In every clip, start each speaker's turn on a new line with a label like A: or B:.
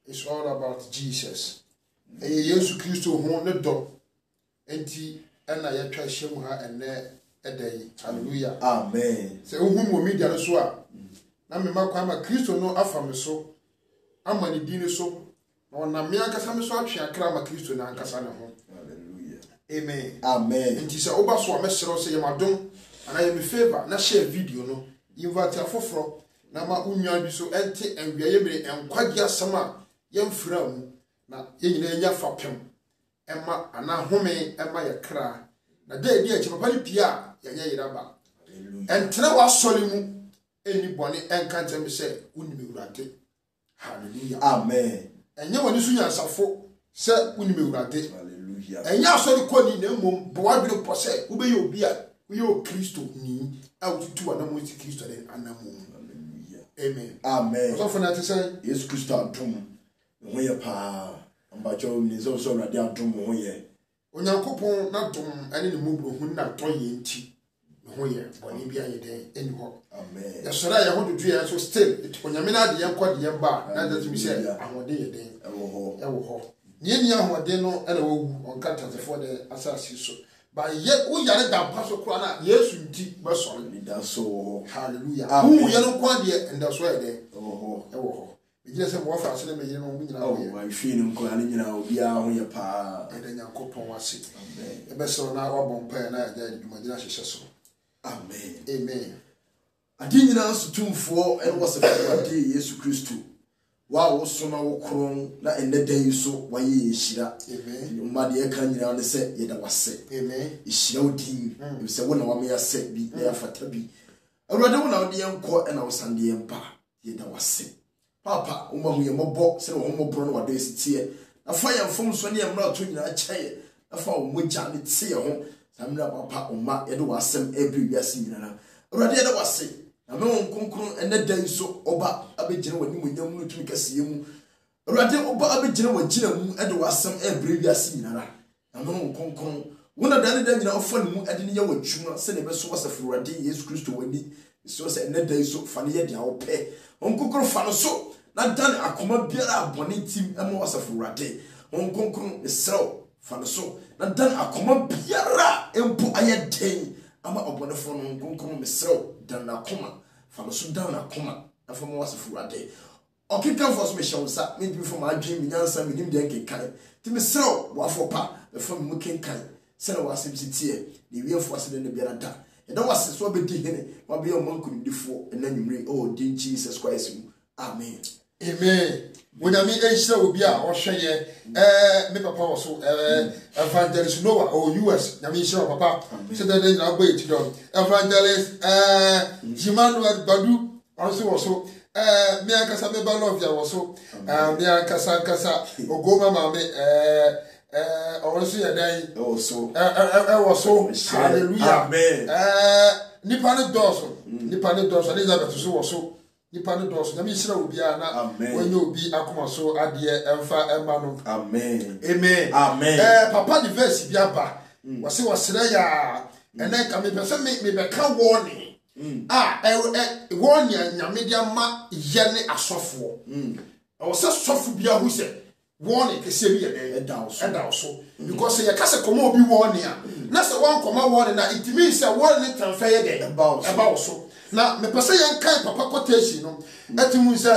A: It's all about Jesus. Yesu Christo ho ne do. Enti na ya twa hyem ha ene edai. Hallelujah.
B: Amen.
A: Se ohun mo media no so a na me makwa ma Christo no afa me so. Ama ne din so. Na na me ankasa me so atwe akra ma Christo na ankasa ne ho.
B: Hallelujah.
A: Amen.
B: Amen.
A: Enti se oba so a me sero se yemadom ana ye me favor na share video no. Invite afoforo na ma unwa bi so ente enwiaye mere enkwagi asama yemfra mu na yenyina nya fapem ema ana home ema ye kra na de di echi papa ni pia yanya yiraba entra wa soli mu eni bone enkanta me se unimi urade. Hallelujah.
B: Amen.
A: Enye woni so nyansafo se unimi urade.
B: Hallelujah.
A: Enya soli koni na mom bo wadwe po se ube ye obi a uyo Kristo ni awututu ana mo ti Kristo den anamu. Amen.
B: Amen.
A: So for that to say,
B: yes, Christo adom. Ho ye pa. Ambacho ni so rade adom ho ye.
A: Onyankopon na dom ene ne mubro hu na ton ye nti. Ho ye boni bia ye den eni ho.
B: Amen.
A: Ya sora ye ho dudu ye so still it onyame na de ye kwade ye ba na that me say ahode ye den. Ewo ho. Ni ahode no ene wo onkata for the asasi so. Ba ye wo yare da paso kro na Yesu nti be sore
B: ni da so.
A: Hallelujah.
B: Amen.
A: Hu ye no kwade and that's why there.
B: Ewo
A: ho. We just say more for asle me ye no mu nyina ho ye.
B: I feel nko ani nyina obi a ho ye pa.
A: And Nyankopon wase.
B: Amen.
A: E be so na wa bon pa na ya da dwumadina hyehyɛ so.
B: Amen.
A: Amen.
B: Adi nyina so tumfo en wose fawade Yesu Kristo. Wa wo so na wo kron na enne dan so wa ye yeshira.
A: Amen.
B: Umade ye kan nyina ne se ye da wase.
A: Amen.
B: Yeshira odin. E se wo na wa me ya se bi na ya fata bi. Awurade wo na wo de yenko e na wo sande ye mpa ye da wase. Papa umahu ye mobo se wo mobro no wade sitie. Na fa ye mfom so ne ye mra to nyina chaye. Na fa wo mogya ne tie ye ho. Samira papa umma ye de wasem ebi wiase nyina na. Awurade ye da wase. Na me won konkron ene dan so oba abegyina wani munyam no tumi kasiye mu. Awurade oba abegyina wagina mu e de wasem ebre wiase nyina na. Na me won konkron wona dan dan nyina ofa ne mu ade ne ye wadwuma se ne be so wasafu Awurade Yesu Kristo wani. So se ene dan so fa ne ye dia wo pe. On konkron fa no so na dan akoma biara abone tim e mo wasafu Awurade. On konkron esrew fa so na dan akoma biara empo aye den ama obonefo no nkonkon mesrew dan akoma fa so dan akoma afa mo wasefo ade okika for so me shawsa me bi for ma adwen nyansa me nim den kenkan ti mesrew wafo pa e fa me kenkan se na wasem sitie de wiefo ase de biara da e da wase so be di hene wa be o manku difo na nwumre oh din Jesus Christ amen
A: amen wonyame enhyira obi a ohweye me papa wo so evangelist Noah o US nyame enhyira papa se de nyina gba etido evangelist Jimanuel Badu also wo so me ankasa me ba love ya wo so me ankasa ogoma ma me also ya dai
B: also
A: wo so hallelujah
B: amen
A: nipa ne doso Elizabeth so wo so nipa ne doso nyame enhyira obi a na wonye obi akoma so ade emfa ema no
B: amen
A: amen papa the verse bi aba wase wasere ya ene ka me pese me be ka warning warning nyame dia ma ye ne asofo o se sofo bia hu se warning kese bi ye da so because ye ka se komo obi warning na se wan koma warning na it means say warning transfer ye dey about so na me pese ye kan papa quotation no etimu se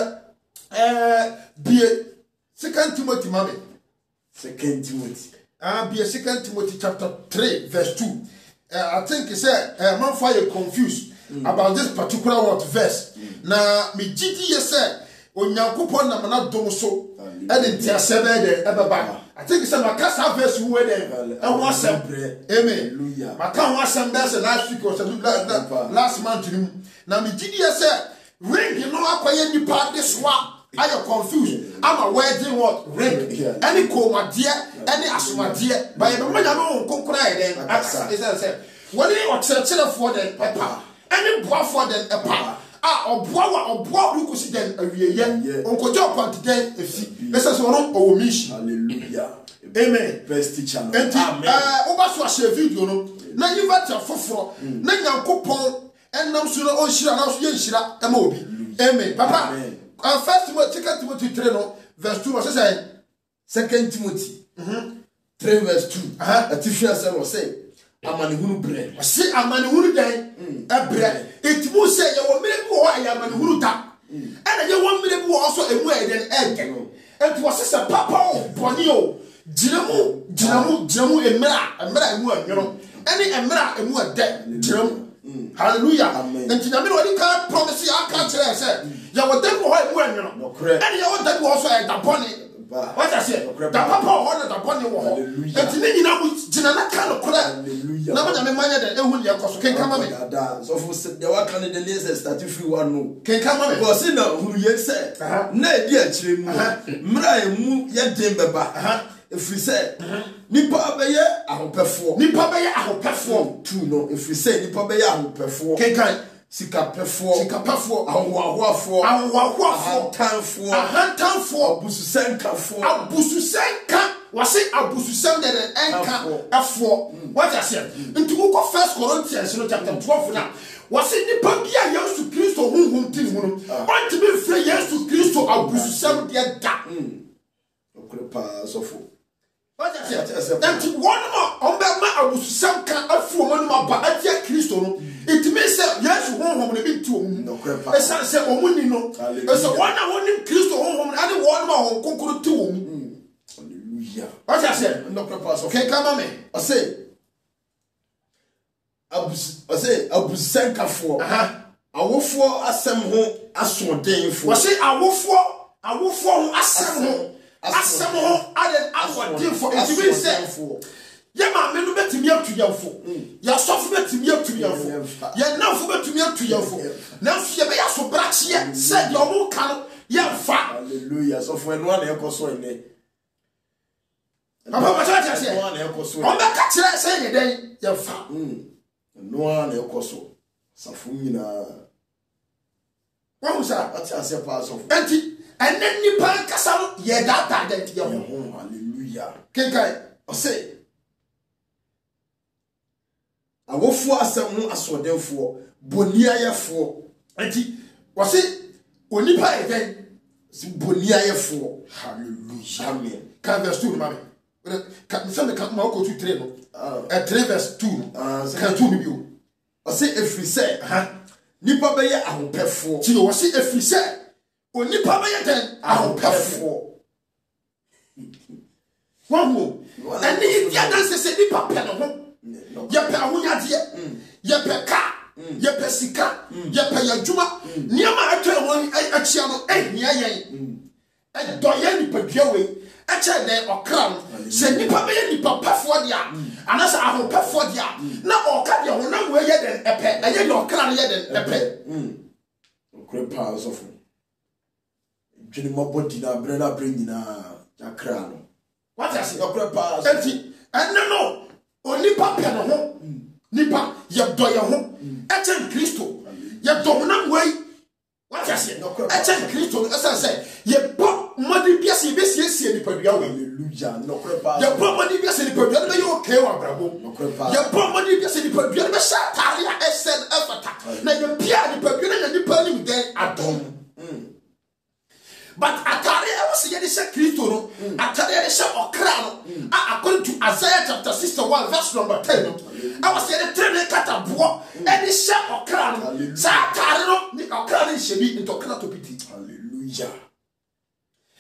A: bie 2 Timothy mame
B: 2 Timothy
A: bie 2 Timothy chapter 3 verse 2 I think he said man fire confused about this particular word verse na me gidi ye say onyankopon na mana dom so e de ntia sebe de ebeba I think he said makasa verse who we there e ho asem amen
B: hallelujah
A: maka ho asem verse last week or last month na me gidi ye say ring no akoye nipa this one are you confused I'm a wedding what ring any komade any asomade by the man no konkora e den asa is that say when you are church for the papa any boy for the papa oboa rukusi den awieye onkojo kwant den efi ese so no o mission
B: hallelujah
A: amen
B: best teacher
A: amen oba so share video no na yiva foforo na nyankopon enam so no onhira na so ye nhira ema obi amen papa first Timothy 2 Timothy 3 no verse 2 was say
B: 2 Timothy 3 verse 2 atifia say no say amanehunu bre
A: say amanehunu den ebre it mu say ye wo mere bi wo amanehunu ta and ye wo mere bi wo so emu eden ege it was say papa o boni o jinamu emra emu anworo any emra emu ede jinamu hallelujah and nyame no di ka promise ya ka kire say ye wo dem ho emu anworo and ye wo dem ho so e da boni what I say the papa order the body wo and ni nyina mu jina na ka no kora na ba me manya de ehu ne yakoso ken kama me
B: so for the work can the laser start free one no
A: ken kama me
B: because na huru ye say na e di akire mu mra emu ye den beba if we say nipa be ye ahopefo tu no if we say nipa be ye ahopefo
A: ken kan
B: sikapefo
A: ahohoafo ahantanfo abususenka wase abususem de enka afo what I say into go 1 Corinthians no chapter 12 na wase nipa bia Yesu Kristo honhom tin mu no want be free Yesu Kristo abususem de da
B: okrepa sofo
A: what I say that one more on be ma abususem kan afo mo no ba atia Kristo no it means say Yesu honhom ne bi tu omu esa say omuni no esa wana wonim Kristo honhom ade one ma hon konkoro tu omu
B: hallelujah
A: what I say
B: no purpose
A: okay come me
B: I say abusenkafo awofo asem ho asodenfo
A: I say awofo ho asem ho ade asodenfo it means say ya ma me no betimi atuyamfo ya sofu betimi atuyamfo ya nanfo betimi atuyamfo nanfo ye be ya so brache said your mo kan ya fa
B: hallelujah so for no na ekoso ene
A: papa ba cha say
B: no na ekoso
A: on be ka kire say ye den ya fa
B: no na ekoso safu nyina
A: wa musa
B: ati ase pa so
A: enti enen nipa kasa ye data den ya
B: ho hallelujah
A: kenkai
B: o say awofo asem ho asodenfo boniayefo
A: enti wase onipa eden
B: boniayefo
A: hallelujah
B: amen
A: kan verse 2 mami Some can go to 3 no. 3 verse 2 no. Can 2 you.
B: I say if we say, nipa beye ahopefo.
A: Ti o say if we say, o nipa beye den ahopefo. One more. And the dance say nipa pe no ho. Ye pe ahonyade, ye pe ka, ye pe sika, ye pe yadwuma. Niama atwa won achia no ehia yen. E do ye nipa dua we. Eche den okra no. Se nipa be nipa pafo dia. Anasa ahopefo dia. Na oka dia honam we ye den epe. Eye do okra no ye den epe.
B: Okra pa so fo. Dwene mabodi na bre na bre nyina akra no.
A: What I say?
B: Okra pa.
A: Enti no. Onipa pe no ho. Nipa ye do ye ho. Eche Kristo. Ye do honam we. What I say? Eche Kristo esa say ye bo modi biase be siesie nipa dua we.
B: Hallelujah. No krepa.
A: Ye bo modi biase nipa dua be ye okay wa brabo.
B: No krepa.
A: Ye bo modi biase nipa dua be sha tare a esen efata. Na ye pia nipa dua na nipa ni den adom. But atare I was saying this Kristo no. Atare is okra no. According to Isaiah chapter 61 verse number 10 no. I was saying the train katabo and this okra no. Sa atare no ni okra ni shebi into okra to piti.
B: Hallelujah.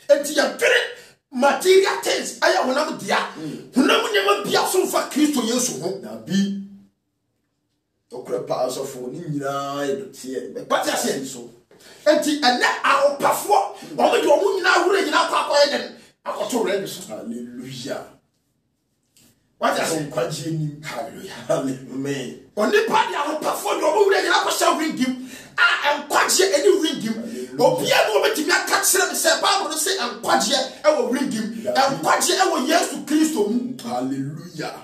A: And you very material things aya honam dia. Honam nyama bia so fa Kristo Yesu ho.
B: Na bi okra pa so fo ni nyina e do tie.
A: But I say so. Enti ene ahopafo o me de o nyina ahura nyina akwa den akoto ready so.
B: Hallelujah.
A: What I say?
B: Hallelujah. Amen.
A: Oni pa de ahopafo de o hura nyina akwa ringim enkwaje eni ringim obia no betimi aka kire me se Bible no say enkwaje e wo ringim enkwaje e wo Yesu Kristo mu.
B: Hallelujah.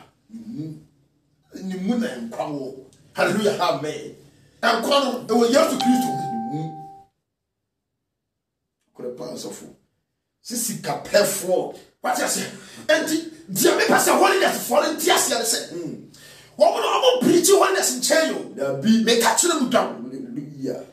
B: Ni mu na enkwawo.
A: Hallelujah.
B: Amen.
A: Enkwa no e wo Yesu Kristo mu.
B: Sofo sisi kapefo
A: what I say enti dia me pasa holiness for ntia sia say wo no preach holiness in chain yo
B: da bi
A: me ka kire mu dam.
B: Hallelujah.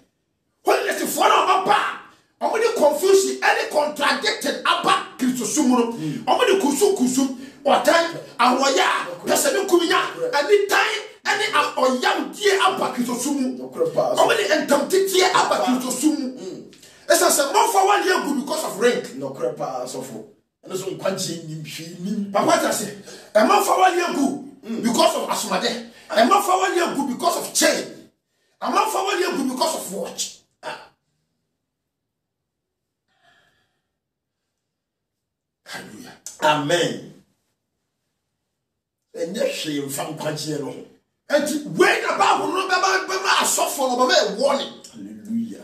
A: Holiness for no ba omo dey confusion any contradicted aba Kristo sumuro omo dey kusum otan awoya pese me kuminya any time any oyam die aba Kristo sumu omo dey entamtiti aba Kristo sumu. It's a more for 1 year good because of rank.
B: No crepa sofo. And so kwaji nim.
A: Papa say a more for 1 year good because of asumade. A more for 1 year good because of chain. A more for 1 year good because of watch. Hallelujah.
B: Amen. And yes, she found kwaji no.
A: And when about no baba suffer no baba warning.
B: Hallelujah.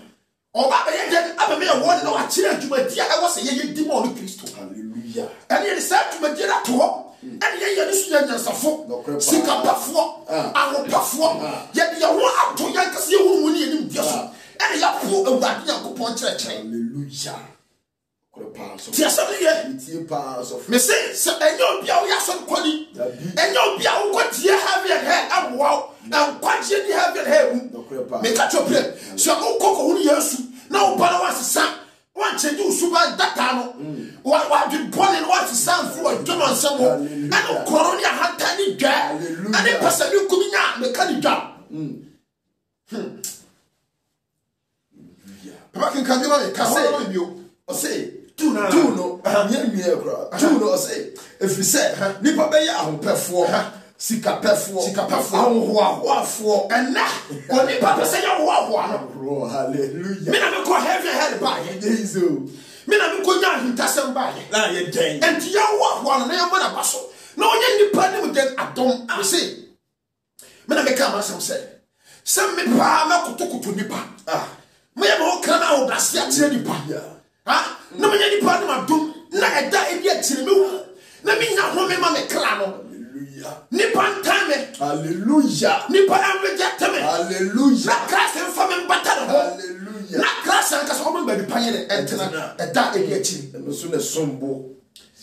A: Oba be yen aba me warning no akire adwumadi a was ye demon Kristo.
B: Hallelujah.
A: And ye say adwumadi na to ho. And ye so nyansafo. Sika pafo. Ahopafo. Ye de ho ato yankase ye hu mu ne nim dia so. And ya po awurade Yakobon kire.
B: Hallelujah. Crepa so.
A: Ti asem ye.
B: Ti pa so.
A: Me say enyo bia wo yasom kwani. Enyo bia wo kwatie heavy head aboa. And kwatie di heavy head. Me catch up here. So o koko hu Yesu. Na o bana wasesa. Wan change usuba data no. Wa di born what sound for John nsem ho. Na no corona hanta ni dwa. Na ne pasa ni kuminya me ka ni dwa. Papa can be like ka say
B: o say
A: tu no
B: nya kra tu no say if you say nipa be ya ahopefo sika pefo ahohoafo ena oni papa say ya hoahoa no. Hallelujah.
A: Me na me ko heavy head ba ye
B: Jesus.
A: me na me ko nya hintasem ba ye
B: Na ye den
A: enti ya hoahoa no na ya mana baso na onye nipa ni mu den adom we say me na me ka masem say me pa me kutukutu nipa me ya mo kana o brase atire nipa na me nya nipa ni madom na eda ebi atire me wu na me nya ho me ma me kra no. Nipa ntame.
B: Hallelujah.
A: Nipa amreject me.
B: Hallelujah.
A: Na Christ enfa me mbata no.
B: Hallelujah.
A: Na Christ anka so mo ba nipa ye entena eda ebi achi.
B: No so na sombo.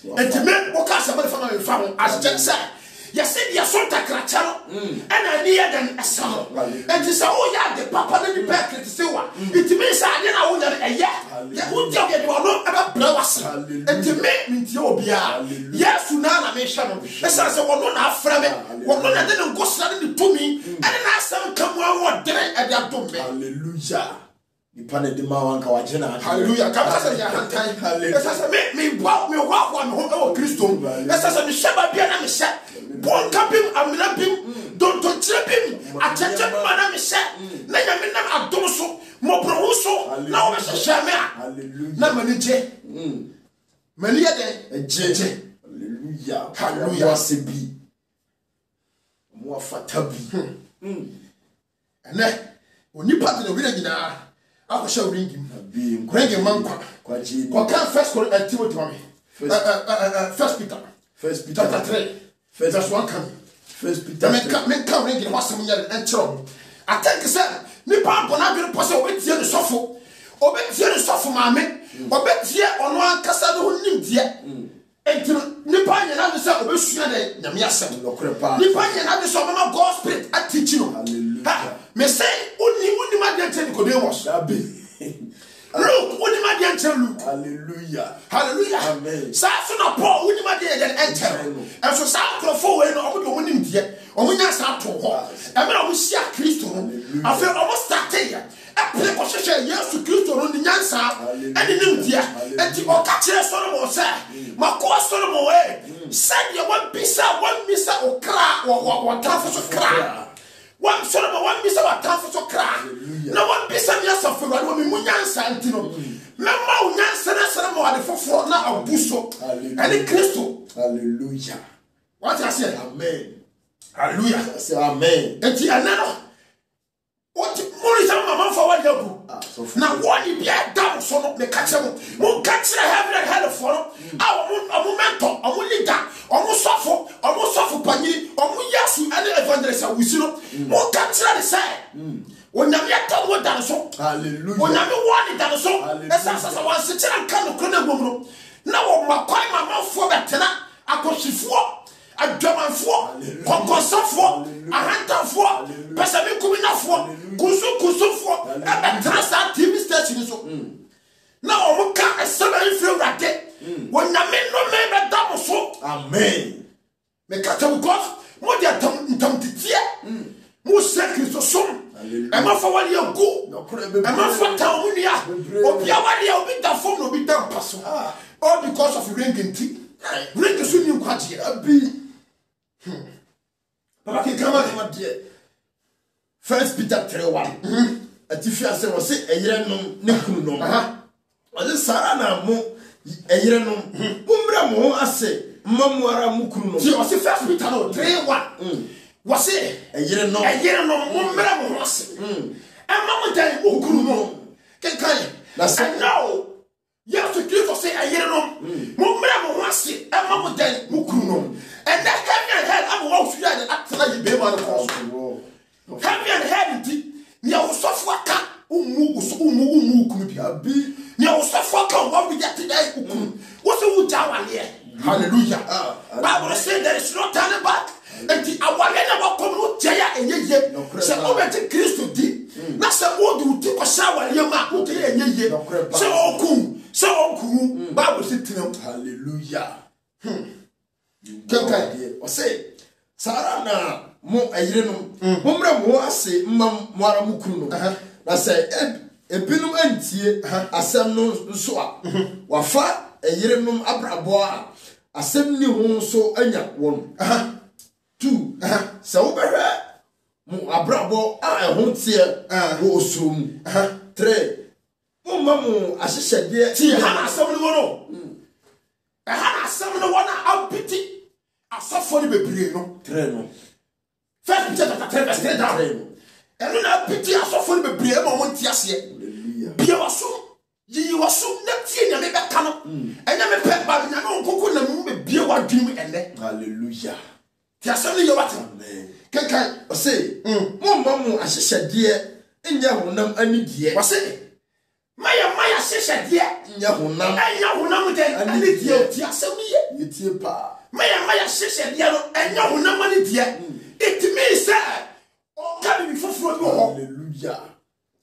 A: Entime wo ka se mo fa me fa ho as just say ya said ya sonta kracharo ana ni ya dan asano and this all ya the papa na di back to say wa it means I na wo ya ya wo dia ya no aba blawas and to me nti obia yes na me hwa no esa se wo no na afra me wo no na de ngo sra de to me and na asam kamu awo dere e da to me.
B: Hallelujah. Ipane di mawanka wajena.
A: Hallelujah. Come sasa ya hantai. Esa se me wa ho Kristo. Esa se me sheba bia na me sha. Bon kapim amina bim don to trebim acheche mana me sha. Na nya me na adom so mo bro so na o se sha me a.
B: Hallelujah.
A: Na mani je. Mani ya de
B: je. Hallelujah.
A: Hallelujah.
B: Sebi. Mo afatabi.
A: Ene onipa de wi na nyina akosha ringim ringim mankwa kwa kan first Timothy mame first Peter chapter 3 verse 1 come
B: First Peter
A: men kan ringim wasam nya enchero atanke se nipa bona bi po se obetie ne sofo mame obetie ono ankasa no nimdie entino nipa nya na se obesua de nyame asem nipa nya na se obema God spirit atichi no. Hallelujah. Me say uni ma dia chen Nicodemus. Look, uni ma dia chen Luke.
B: Hallelujah.
A: Hallelujah.
B: Amen.
A: Sa so na Paul uni ma dia den enter. And so sa crofo we no omo do mo nim die. Omo nya sa to ho. E me na omo sia Kristo no. Afi omo start here. E pre ko hwehwe Yesu Kristo no ni nyansa. E ni nim die. Enti o ka kire Solomon say, "Makoa Solomon we, said you one misa okra, wa tafo so kra." One son of one miss our tough so cry. No one be some years of food when we munyan santino. Mamma unyan sana more for now a buso. And in Christo.
B: Hallelujah.
A: What I said?
B: Amen.
A: Hallelujah.
B: I say amen.
A: And the another. What more is a mama for what you now one you be a damn son of the catcher. Won't catch the heaven and hell for our momentum, our leader, almost suffer Pani, almost yasu and the evangelist. We see won't catch the side. When you talk what done so, hallelujah. When you want it done so, that's as I was sitting and kind of crowded woman. Now, my point, my mouth for that tenor, I got she for. A German for, Concosa for, a hunter for, Pasabi Kumina for, Kusu for, and a Trasa TV station. So now we can't suddenly feel that day when the men no men that double so. Amen. Make a tell God, what they are tom to tear. Most seconds or so. And my for you go, and my for Taunia, or Piavalia will be done for no be done, Paso. All because of ringing tea. Ring the swimming quantity, a bee. Papa can come out dear. First Peter 3:1. A tifia say was say a year no. I just Sarana mo a year no. Umbra mo ase Mamuara Mukunu. She was the first Peter 3:1. Was it a year no Umbra mo ase. And Mamma Day Mukunu. Can that's now. Yes, to give us a year no. Umbra mo ase and Mamma Day Mukunu. And that heavy and head, I'm walking through that after you be my cause. Heavy and head, near Sofwaka, could be near Sofwaka, what we get today. What's the wood down here? Hallelujah. Bible said there is no turning back. And the Awalena will come with Jaya and Ye. So over to Christo deep. That's a word who took a shower, your mouth, okay, and Ye. So cool. Bible said to them, hallelujah.
B: Kenkai say Sarana mo ayireno momra mo ase mwara mukunu na say ebinum antie asem no nso a wafa ayirenom abrabo a asem ni ho so anya won 2 se wo behwe mo abrabo a ho tie wo osum 3 mo mamu ahyehede
A: ti ha asem no no ha asem no wona abiti asafo ni bebre no
B: 3 no
A: first chapter 3 verse 3 down eno na abiti asafo ni bebre ma won ti ase bia waso yi waso na tie nya me beka no enya me pe ba nya no nkoko na mu be bia wadwim ene hallelujah ti asem ni yowate kenkan
B: o say mo mamu ahyehede enya honam anidie
A: o say maya ahyehede
B: enya honam
A: de anidie ti asem ni ye
B: tie pa
A: maya ahyehede no enya honam die it means say o ka bi foforo bi ho
B: hallelujah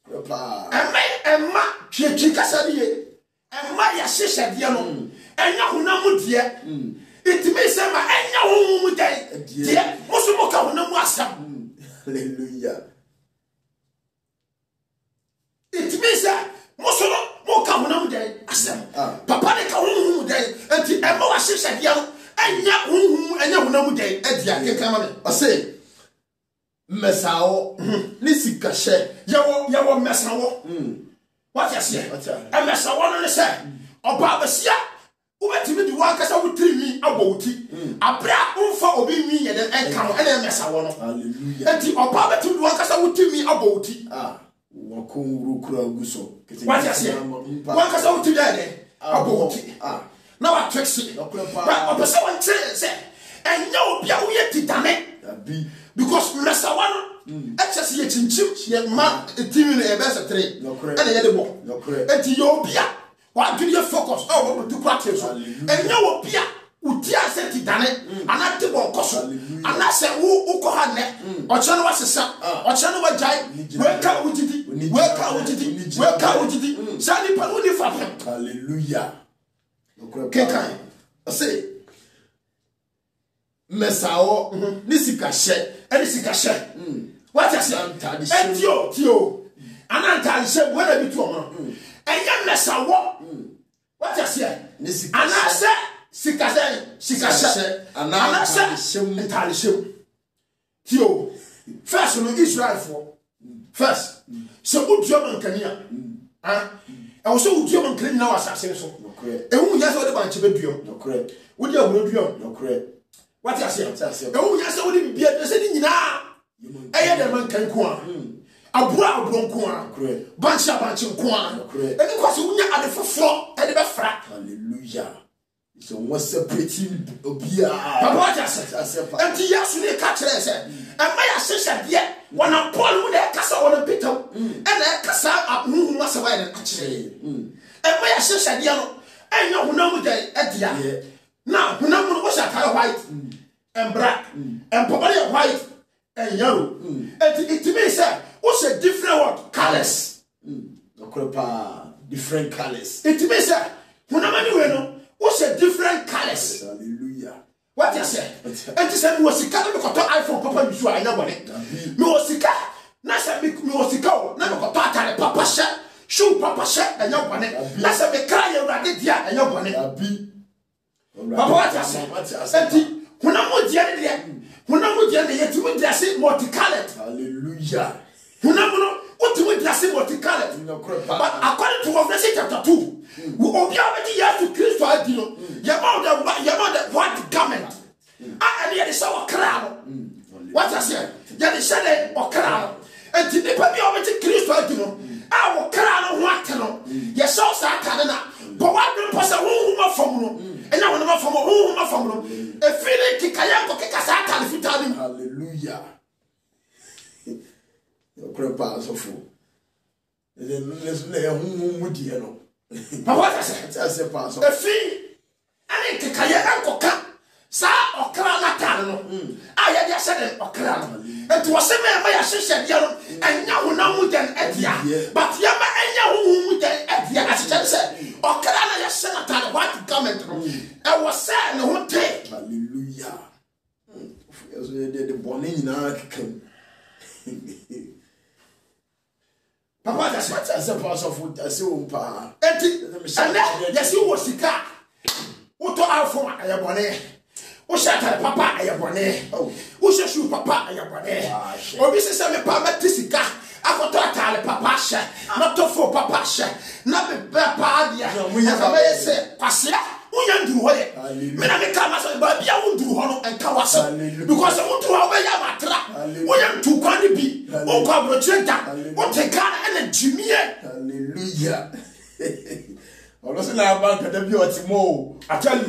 B: papa
A: emma twetwe kasa die emma ya hyehyɛ die no enya honam die it means say ma enya honum die muso mo ka honam asam
B: hallelujah
A: it means say muso mo ka honam die asam papa de ka honum die enti emma wa hyehyɛ die no enya honam die adia kekama me
B: I say mesao ni sikahye
A: yawo mesawo what you say e mesawo no ne say oba besia ubetimi di wan kasa wutirimi abowuti abra umfa obi nwi ye den enka no ene mesawo no
B: hallelujah
A: enti oba betimi di wan kasa wutirimi abowuti
B: wakonwuru kura guso
A: what you say wan kasa wutirimi ye den abowuti na wa twexi ba obese wan tire say enya obi a wo ye titane because mesawa no excess ye chinchim ye ma timi no e be se 3 ene ye de bo enti yo obi a wa dwene focus oh we do practice enya obi a uti aseti dane ana te bo nkoso ana se wo ko ha ne o che no wa sesa o che no wa jai we ka ujidi sani pa wo ni fa
B: hallelujah
A: kekai
B: I say mesao ni sikahye
A: what you say tio ananta she wona bi to mo enya mesawo what you say ana se sikahye ana se entire shem tio first no Israel for first so uduo mankania e wo so uduo mankani na wasase so ehu nya so de banche beduo wodi ahuro duo what you say ehu nya so wodi bibia de se ni nyina eye de mankan ko a abura nko a banche nko a eni kwase wunya ade foforo e de be fra
B: hallelujah so what separating obia
A: papa what you say enti yasu ne ka kire se e ma ya hyehyɛ de wana Paul mu de kasa wona Peter e na kasa ahuhu masaba de akire e ma ya hyehyɛ de no enya honam de adia na honam no wo sha kai white and black and probably white and yellow it means say what's a different word colors
B: different colors
A: it means say honam anyway no what's a different colors
B: hallelujah
A: what you say and you say me was sika me koto iPhone papa mi so anya bone me was sika na say me was sika na me koto atare papa she shoe papa she anya bone na say me cry urade dia anya bone papa what you say and hunamu dia ne yetimi dia se multicolored
B: hallelujah
A: hunamu no utimi dia se multicolored but according to Revelation chapter 2 we obi abedi Yesu Kristo adino yama the white garment and ye say okra what I say ye say okra and the people bi obedi Kristo adino a okra no ho ateno ye say sa aka na but what the person who fam no enya wona ma fam no e feeling kikaya ko kikasa aka le fitani
B: hallelujah okrepa so fu le hu die no
A: papa what I say
B: pass
A: e feel ani kikaya ankoka sa okra na tan no a ye dia say den okra no enti wo se me ya hyehyɛ dia no enya wona mu den adia but ya ma enya hu den adia ahyehyɛ say okra na ya hyɛ na tan white garment no e wo say ne ho te
B: hallelujah so de bone nyina kekam
A: papa that's
B: what I say pass of what I say umpa
A: enti and yes you was sika uto alfo ayabone o shata papa ayabone o sheshu papa ayabone obi se me papa tisika akoto atale papa hye na tofo papa hye na be papa dia na me se kwase unya nduru ho ye me na me ka ma so ba bia nduru ho no enka wase because nduru ho be ya matra unya ntu kwani bi o kwa brocheta o te kana ene jimie
B: hallelujah olosi na ba kada bi otimo
A: atali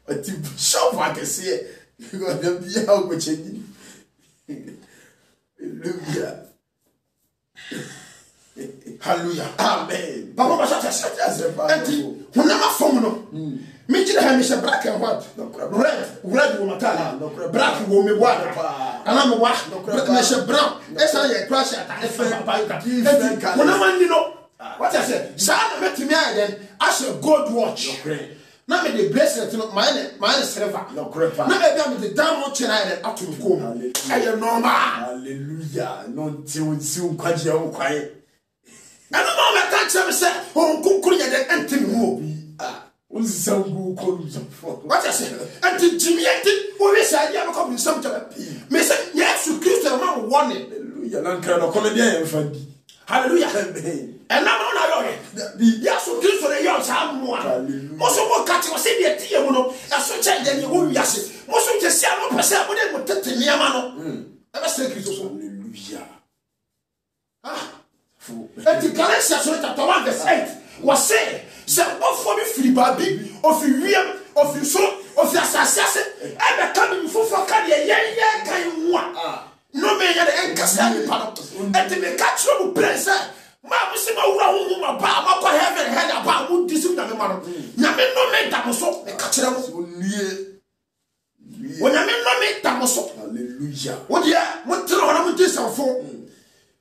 B: oti shop akese because dem bi ya go chenji
A: hallelujah
B: amen
A: papa ba shata enti hunama fom no Me jira ha me she black and white. Red wo matala. Black wo me boa. Ana me boa. Me she brown. Esa ye crash at papa. When man you know. What I say? Sa na metimi then as a gold watch. Na me the bracelet no mine silver. Na me be the diamond chain then up to me come. Aye normal.
B: Hallelujah. No ti kwaje wo kwae.
A: And no me catch me say on kunkuru ya den enti me wo.
B: What's the sound go call
A: what I say? And Jimmy, we say, I have come some time. Me say, yes, you Christian man warning.
B: Hallelujah. Lanka no come there and fandi.
A: Hallelujah. And now on our yes, you Christian, the young Samuel. Most of what catch was say the tea, as so change any who yes. Most of the Samuel person would take the Yamano. Ever say Christian.
B: Hallelujah.
A: And the Galatians chapter 1 verse 8 was say, what for me free baby, of you of you so, of your success, and the coming for carry a kind one. No man had the Encasani part, and to make catch you place. Mamma see my woman, Papa, heaven had about who discipline the man. Yamin no make that so, the catcher when I mean no make that so.
B: Hallelujah.
A: What yeah, what throw on this and for.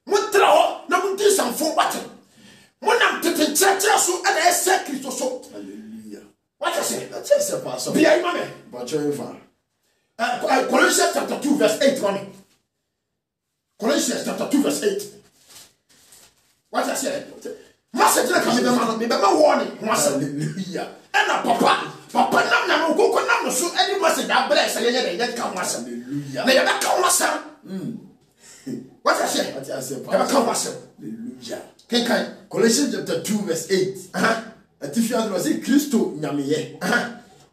A: What throw, no this and for what? When I'm taking church, so and I said Christ so.
B: Hallelujah.
A: What I say?
B: That's just a pastor.
A: Be I money.
B: But you're fine.
A: Colossians chapter 2 verse 8 money. Colossians chapter 2 verse 8. What I say? Master didn't come in the man, me be my warning.
B: Hallelujah.
A: And papa nam go nam so any message that bless and you come master.
B: Hallelujah.
A: Na you come master. What I say?
B: What I say?
A: You come master.
B: Hallelujah.
A: Kenkai.
B: Colossians chapter 2 verse 8. Atifi adro say Kristo nyameye.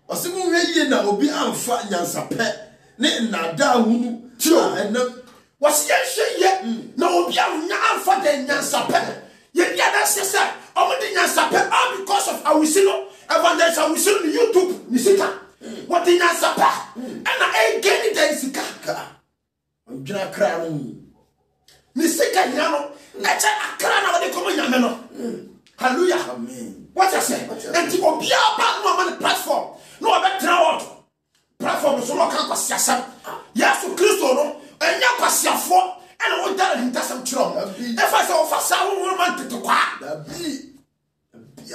B: Osimu ye na obi amfa nyansape ne nada hunu tio enam
A: wasi ye na obi amfa de nyansape. Ye dia da sese omudi nyansape all because of awusino evangelist awusino ni YouTube ni sika. What the nyansape and I gain the sika.
B: Ondwina kra no
A: ni sika nyano eche akra na wode komo nyame no. Hallelujah.
B: Amen.
A: What I say? And to be about no man platform. No about travel. Platform so no can kwasi asam. Yesu Kristo no enya kwasi afo and I want that intasam chiro. If I say ofasa wo man to kwa.
B: Da bi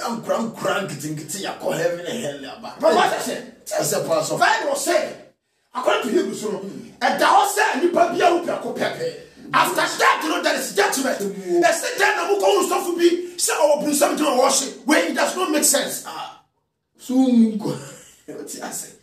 B: am kran kitingiti yakọ heaven and hell aba.
A: But what I say?
B: As a pastor.
A: Bible say according to Hebrews no and da ho say ni pa bia wo pepe. After that, you know, there is judgment. There's the time that we go stuff to be say our bring something to worship where it does not make sense.
B: So what I say?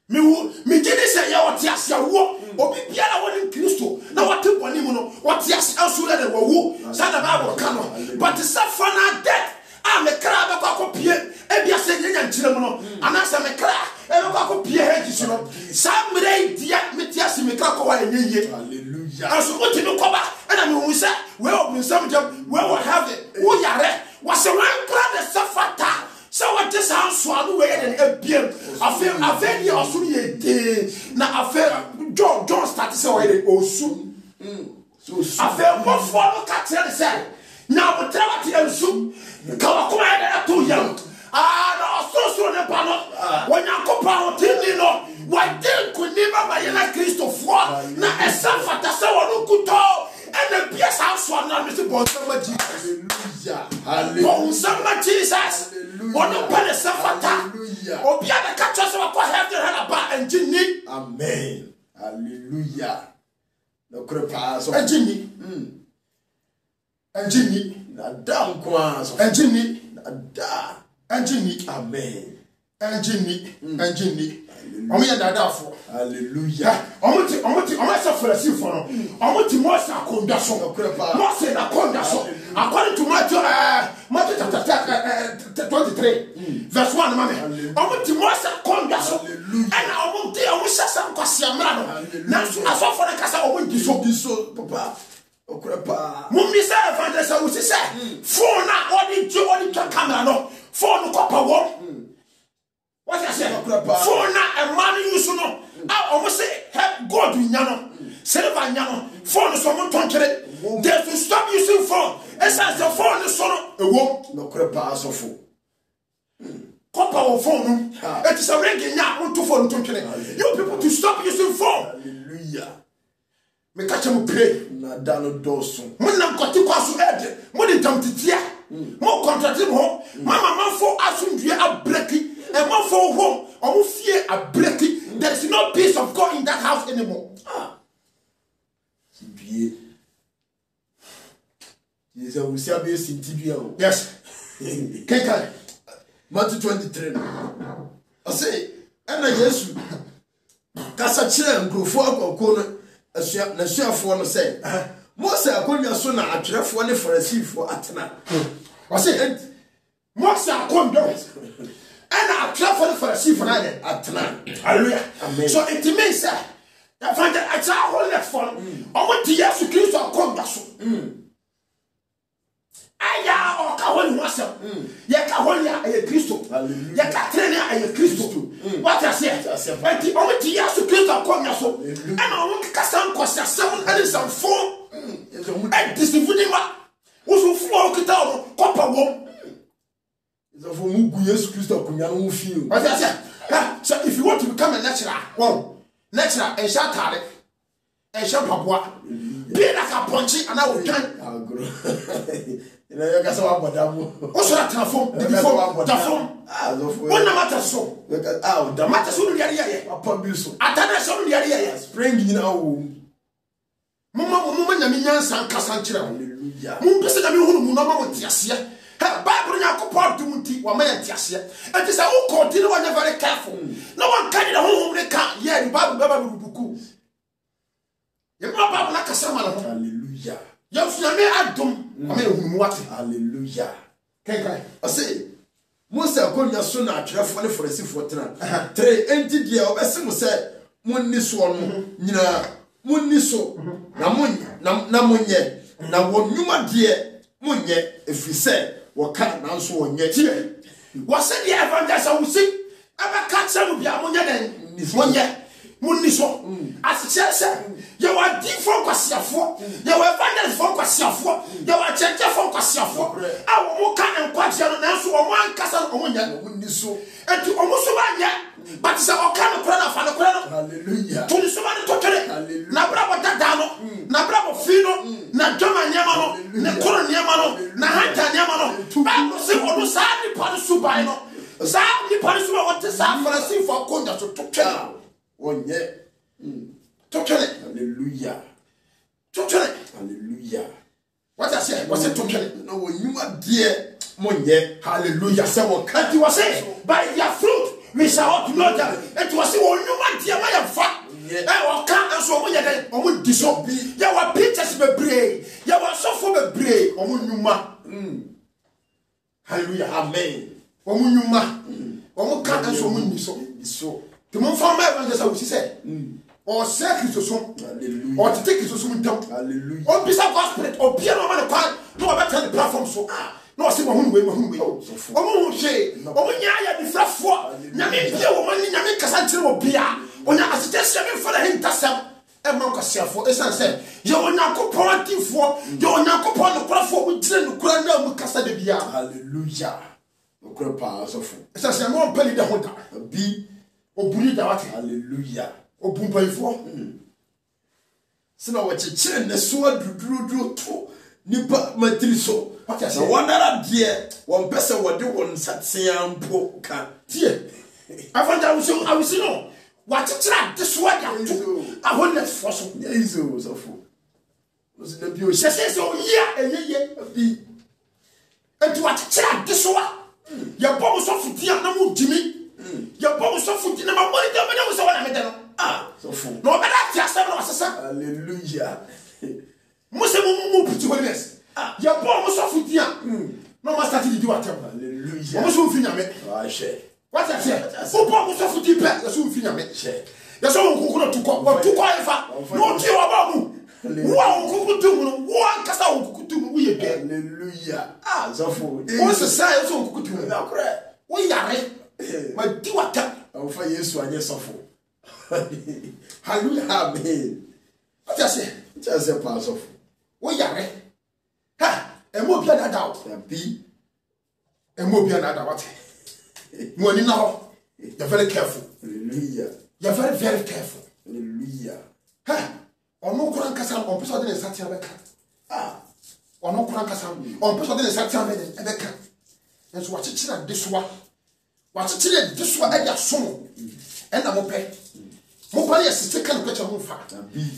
A: Me did say ya what yes ya wo obi bia na won Kristo na what boni mu no what yes also let the wo say the Bible can no but the suffer na death me kra be kwa kopie e bia say nya nkyere mu no anasa me kra e be kwa kopie he ji no sa mre dia me tia se me kra ko wa enye.
B: Hallelujah.
A: Aso what me koba and me hu say we open some jam we will have it wo yare was one kra the suffer. So what this house swallow away and ebiem afem ye osu ye de na afem John start say we osu
B: so
A: afem mo follow ka tell say na we tell what ensu ka wa kuma ya to yam na so ne pa no when yakopa o tini no wa den kunima ba ye na Christopher na esa fata say wonu kuto and the piece house swallow me say bon sama Jesus.
B: Hallelujah.
A: Bon sama Jesus. Ono pele safata. Obia the catch us wa kwa have the hand about engine.
B: Amen. Hallelujah. No crepa so
A: engine. Engine.
B: Na dam kwa so
A: engine.
B: na da.
A: Engine.
B: Amen.
A: Engine. Omo ya dada fo.
B: Hallelujah.
A: Omo se frasi fo no. Omo ti mo sa konda so. Mo se na konda so. According to Matthew chapter 23 verse 1 mama. Omo ti mo sa konda so. And omo ti omo sasa kwasi amra no. Na so aso fo na kasa omo di so
B: papa. Okrepa.
A: Mummi say evangelist we say phone na odi camera no. Phone ko pa wo. What I say? Phone na a man use no. Almost say help God in yano. Silver yano. Phone so mo tonkere. They to stop using phone. Esa the phone is so no.
B: No crepa so fo.
A: copper or phone. It is a ringing now to phone to you people to stop using phone.
B: Hallelujah.
A: Me catch him pray.
B: Na dano doso.
A: When I'm got to pass head, more than tempted more contract him home. Mama, man for us you are breaking, and man for home, or fear a breaking. There is no peace of God in that house anymore. Yes. Kenkai.
B: Matthew 23. I say, and I yes, Cassachin, Grufo, Kono, a chef one say, most are going to soon a trap one for a sea for Atana.
A: I say, most are condos. And I trap for a sea for Atana. Hallelujah. So it means that I find that I saw all that for I want to yes to kill our condas. Aya o kahoni wasem ye kahoni aye Kristo ye katrene aye Kristo what I say enti o meti yasu Kristo akonya so ana o kasam kwasasam ani sam fo e disifudima wo so fu o kita o kopa wom
B: so for mugu Yesu Kristo akonya no feel
A: what I say so if you want to become a lecturer lecturer e shatare e shapaboa be like a punchy and I will join
B: you know, you got some about
A: what's that telephone? The phone. What no matter so? The matter soon, yeah,
B: upon Busso.
A: Atana soon, yeah,
B: spring in our
A: Mama, Yamian San Cassantra.
B: Hallelujah.
A: Mumpus and you know, Mamma Tiasia. Her Bible Yacopo Dumunti, or Maya Tiasia. And this I will continue one very careful. No one can in a home, they can't, yeah, the Bible Buku. You're not Bible like a summer.
B: Hallelujah.
A: Yes, I mean, what?
B: Hallelujah.
A: Kenkai.
B: I say, most are going to soon at Raffle for a sea for 3 empty dear, or as soon say, Muniswan, Nina, Muniso, Namunye, now one Numa dear, Munye, if we say, what can't answer one yet here.
A: What said the evangelist? I will see. Ever catch some of your Munya then? This one yet. Muniso, as it says, you are deep for Quasiafo, you are evangelist for Quasiafo, you are church for Quasiafo. I will walk and Quasian and answer one castle on Muniso, and to almost one, but it's our kind of prayer for the crown. Hallelujah. To the Somali Totally, Nabrabo Dadano, Nabrabo Fino, Najama Yamano, Nakura Yamano, Nahanta Yamano, Bible say, or Sadi Parisubino, Sadi Parisuma, what the San Francisco for Conda to tell.
B: One yet.
A: Totally.
B: Hallelujah.
A: Totally.
B: Hallelujah.
A: What I say? Was it totally?
B: No, when you are dear, Monye.
A: Hallelujah. Someone can't you say, by their fruit, we shall know them. It was when you want dear my fat. I can't answer when you're going to disobey. There were pictures of a brain. There was so for a brain. Hallelujah. Amen. Omu can't answer when you so. To move from my evangelist, I would say, or circus or some, or to take it to some dump, or be some gospel, or be a man of no better the platform so. No, I see my own way, my own way. Oh, say, oh, when you are the flat for, Yamin, Yamin Cassantra or Pia, when I suggest for the Hintasam, and Monca for as I said, you will not go party for, you will not go upon the platform with Jen Grandma with Cassadia. Hallelujah. No grandpa, so for. As I said, one penny the hunter, be. Obuli dawati. Hallelujah. Obumpa ifo.
B: Sina wachichire ne so aduduru to nipa matriso. What I say? Wonara die won pese wode won satean mpo ka.
A: Tie. Afanda I will say no. Wachichire de so ade to. Ahonnet foso.
B: Yezo so fo. Was na bi o
A: say so eyeye bi. Enti wachichire de so a. Ya bomo so futia na mu dimi. Your bomb so food in my money, was so I made. Ah, so full. No matter just
B: hallelujah.
A: Muslim to holiness. Your bomb was so food here. No master to do at hallelujah. Almost soon finish. I share. What I said, so bomb was so food deep, soon finish. There's all who could to go to qualify. No deal about who. One could do one cast out could do we again. Hallelujah. Ah, so full. What's the size of could do now? We are my diwata.
B: I'll find yes, one yes of
A: hallelujah. Amen. What I say?
B: Just a pass of.
A: We are ha, and more be another doubt.
B: Be
A: and more be another what? Money now. You're very careful.
B: Hallelujah.
A: You're very, very careful.
B: Hallelujah.
A: Hey, or no Kuran Kasam, on person in Satia.
B: Ah.
A: Or no Kuran Kasam, on person in Satia and Becca. And so watch it at this one. Watch it at this one at your son. And I'm okay. Mopali is taken picture of Mufa.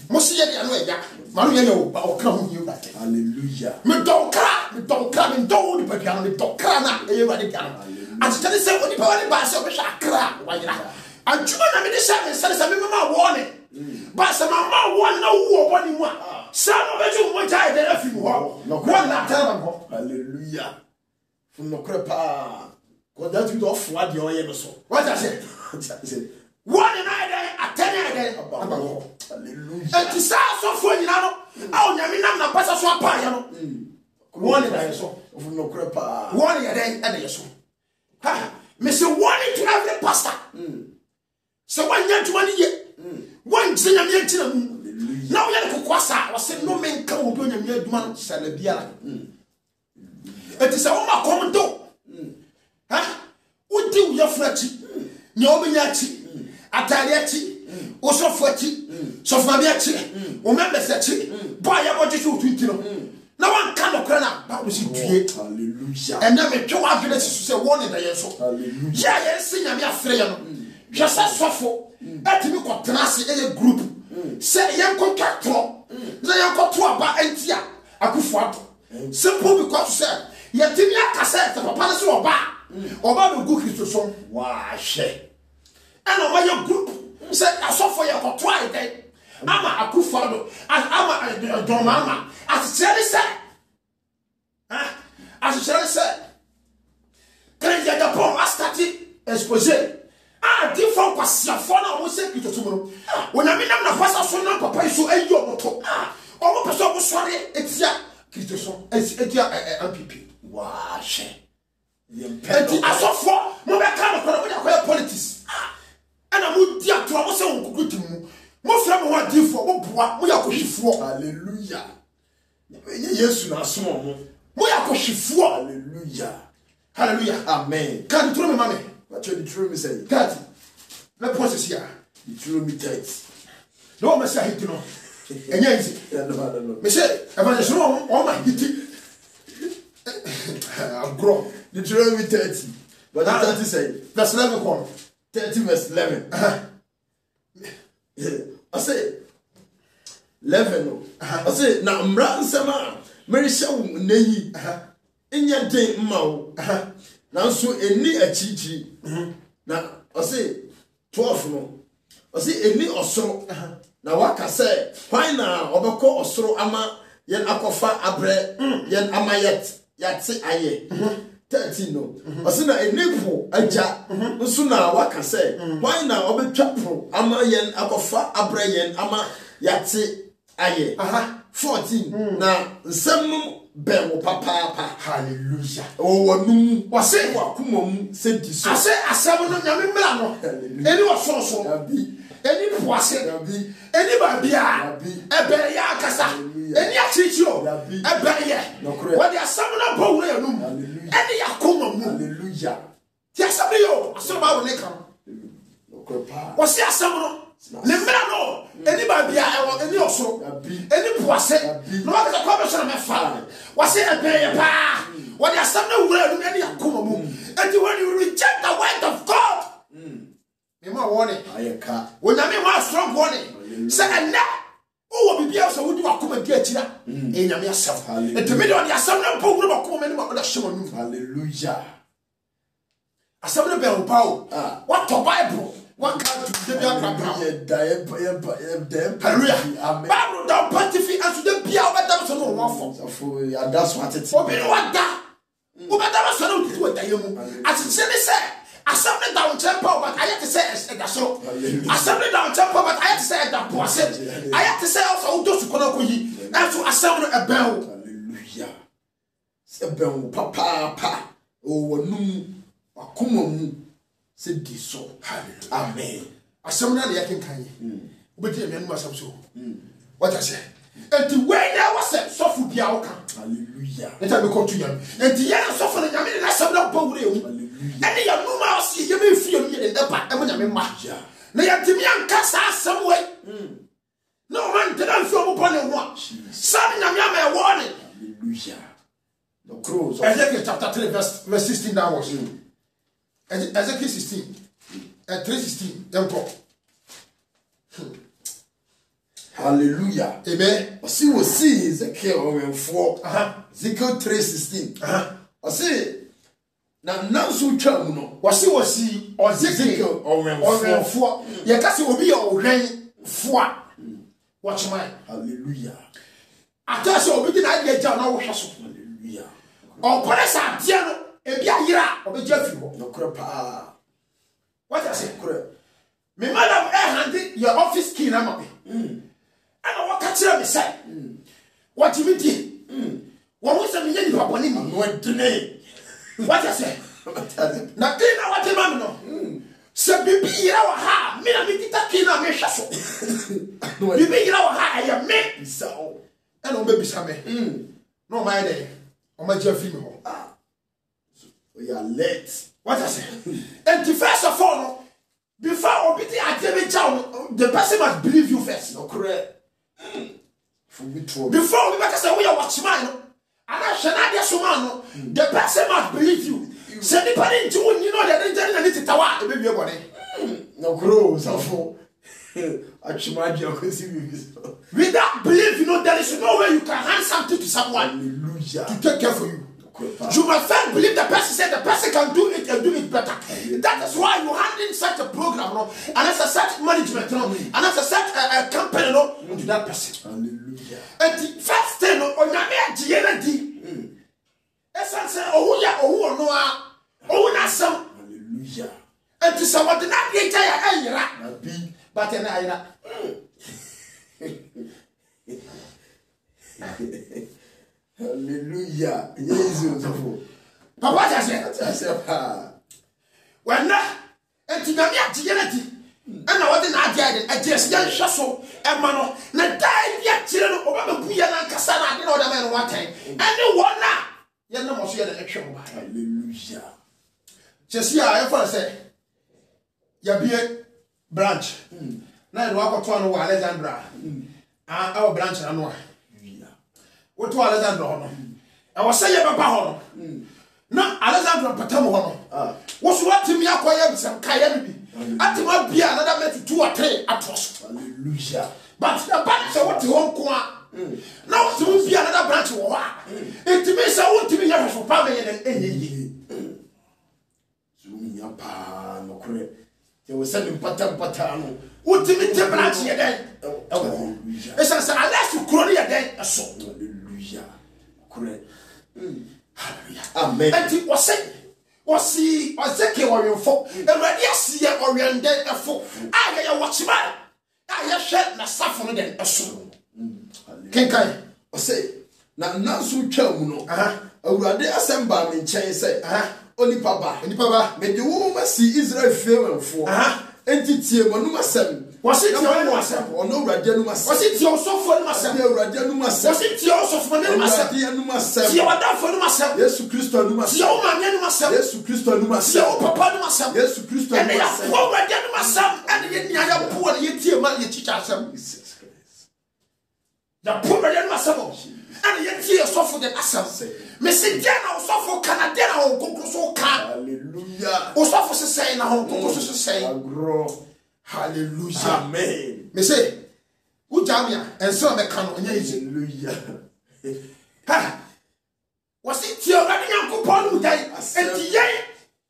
A: Mosi and Waya, Maria, or come you back.
B: Hallelujah.
A: Me don't cry, me don't put down, me don't cry, everybody down. As Jenny said, when you put it by so much, I cry. And you want to be the same, says a mama warning. But some mamma want no war, one one. Some of you want to die there if you want. No, one not tell them.
B: Hallelujah. From the crepa. Because that's you off what you're ever so.
A: What I said? One and I day, about hallelujah. And to say so for you know, oh, Yamina, Passa Swapayano. One and I saw from no crepa. One a day, and I saw. Ha, Mr. Warning to every pastor. So one year to 1 year. One Zina Yantin. Now you Kwasa was saying no man come open a mere man, Salabia. It is a woman common door. Ha? What do your fletchy? No Miyachi. Ataliachi, also forty, Sofabiachi, remember that buy a budget to Twitino. No one can occur but we see hallelujah. And then me two arguments to say one in the year so. Hallelujah. Yes, sing a mere frame. Just as suffer. At me got tenacity in a group. Say young contractor. They are got to about Entia. I could fight. Simple because say, yet in your cassette, the papa is or bar. Or about the cookies to some. Why, she. And over your group, said, I saw for your try day. I'm a Kufado, I'm a Domama, as Sherry said. As Sherry said, can you get the poor astati exposé? Ah, different question for now, we say it tomorrow. When I mean, I'm not passing so now, Papa, so a yomoto. Ah, or person was sorry, it's ya, Christoson, it's MPP. Wash. I saw for Mobile politics. And I would dear to our son, good to me. Most of them want to for what we are pushing for. Hallelujah. Yes, you are small. We are pushing for. Hallelujah. Hallelujah. Amen. Can you throw me, mommy? What you throw me say? Daddy, let process here. You throw me tight. No, Messiah, hit you know. And yes, no. Monsieur, I'm going to show all my hitting. I'll grow. You throw me 30. But that's 30 say. That's 11 corner. 30 verse 11. I say 11. I say now Mran Sama Mary Shaw Neyi in your day Mao. Now so any a chichi. Now I say 12 no. I say any osro. Now what I say why now obeko osro ama yen akofa abre yen amayet yatse aye. 13 no. Osina enepo aja nsuna waka say why na obetwa pro ama yen akofa abrayen ama yate aye 14 na nsem be wo papa hallelujah o wonu wase wakumom se diso ase asem no nyame mra no eni wo so eni poase eni babia ebe ya akasa eni achichiro ebe ye wodi asem no bo wure no eni yakoma mu hallelujah ti asem yo asem ba wo ne kan wase asem no ne mra no eni babia eni osoro eni poase no wa ka kwa be so na me fa wase ebe ye pa wodi asem no wure no eni yakoma mu and when you reject the word of God Mema warning. Ayeka. When I mean strong warning. Say and now. Oh, will be able to do a common get here. In your yourself. And to me, on the assembly program of common about showing. Hallelujah. Assembly bell power. What the Bible? What can't do the Hallelujah. Bible don't partify and to the Pia that was no that's what it's for. What that? What that was no to a as it said. Assembly down temple, but I have to say that's so. Assembly down temple, but I have to say that process. I have to say also those who cannot and to assemble a bell. Hallelujah. A bell, papa, oh, no, a common said this so. Amen. Assembly, I can but you must so. What I say. And the way there was a soft outcome. Hallelujah. Let me come to you. And the young suffering, I mean, I said, no, hallelujah. Any ya no ma see ye me fie me de ba e mo nya me ma. Na ya timi anka sa asem we. No man te dan fio mo pone ho. Sa nya me ama e wo ni.
B: Hallelujah. No cross.
A: Ezekiel chapter 3 verse 16 downwards. Ezekiel 16. 3:16. Then
B: Hallelujah.
A: Amen.
B: I see Ezekiel when 4. Ezekiel 3:16. I see na nanso twa mu no.
A: Wasi Ezekiel when 4. Ye ka se obi ye ohwen 4. Watch my.
B: Hallelujah.
A: Atase obi di na ye ja na wo hwe so.
B: Hallelujah.
A: O pare sa dia no ebi ayira obi ja fi ho.
B: No pa.
A: What I say? Me madam hand your office key na me. And what catch me say? What you mean? What was the meaning of one in one today? What I say? Na kina what the man no. Se bibi ira wa ha, me na me kita kina me hwaso. Bibi ira wa ha ya me so. And o baby sa me. No my day. O ma je fi me ho.
B: We are late.
A: What I say? And the first of all, before obiti atemi chow, the person must believe you first.
B: No correct. Before
A: we make say we are watchman, and I shall not get so the person must believe you. Say the party into you know that they need to tower, the baby body.
B: No cross, so
A: without belief, you know, there is no way you can hand something to someone.
B: Hallelujah.
A: To take care for you. You must first believe the person said the person can do it and do it better. That is why you hand in such a program, no? And as a such management, no? And as a such a company, no? To that person.
B: Hallelujah.
A: And the first thing, no? On your man, GND. Essence, oh, yeah, oh, no, oh, not some.
B: Hallelujah.
A: And to someone did not get a but then I.
B: Hallelujah. Jesus.
A: Papa said, when not, and to the unity. And I wasn't a just young shasso, and mano, na die yet children over the Piana Cassana, you know the man one time. And the one now, you know, most of the election.
B: Hallelujah.
A: Just here, I first say, ya be a branch. Now you walk to Alexandra. Our branch and one. What to Alexandra? I was saying about no, Alexandra Patamo. What's what to me acquire some Kayabi? I think might be another met 2 or 3 at first.
B: Hallelujah.
A: But the branch of what you want. Now to be another branch of war. It means I want to be here for family and any.
B: Zoom your pan, no correct. They were sending patano.
A: What do you mean, branch here then? It's as unless you call it then a soul.
B: Hallelujah. Correct.
A: Hallelujah.
B: Amen.
A: And it was said, was he or Zeki or your folk, and when you see or your dead a folk, I hear what's matter. I have shed my suffering than a soul. Kenkai,
B: or say, now, so Chamuno, already assembled in chain say, only Papa, made the woman see Israel fail for entity Manuma 7. Was it your myself or no Radianuma? Was it your so for myself? Radianuma was it yours of Manuma 7? You are done for myself. Yes, to Christo Numa, your man myself. Yes, to Christo Numa, your papa myself. Yes, to Christo and they are poor Radianuma and yet poor yet man you teach ourselves. The poor Radianuma and yet here suffer the assam. Missing Jana suffer Canada or Coco can. Hallelujah. Or suffer saying a home Coco saying. Hallelujah. Amen.
A: Me say, Ujamia and so me can on
B: Hallelujah.
A: Ha! Was it your running uncle Paul day? And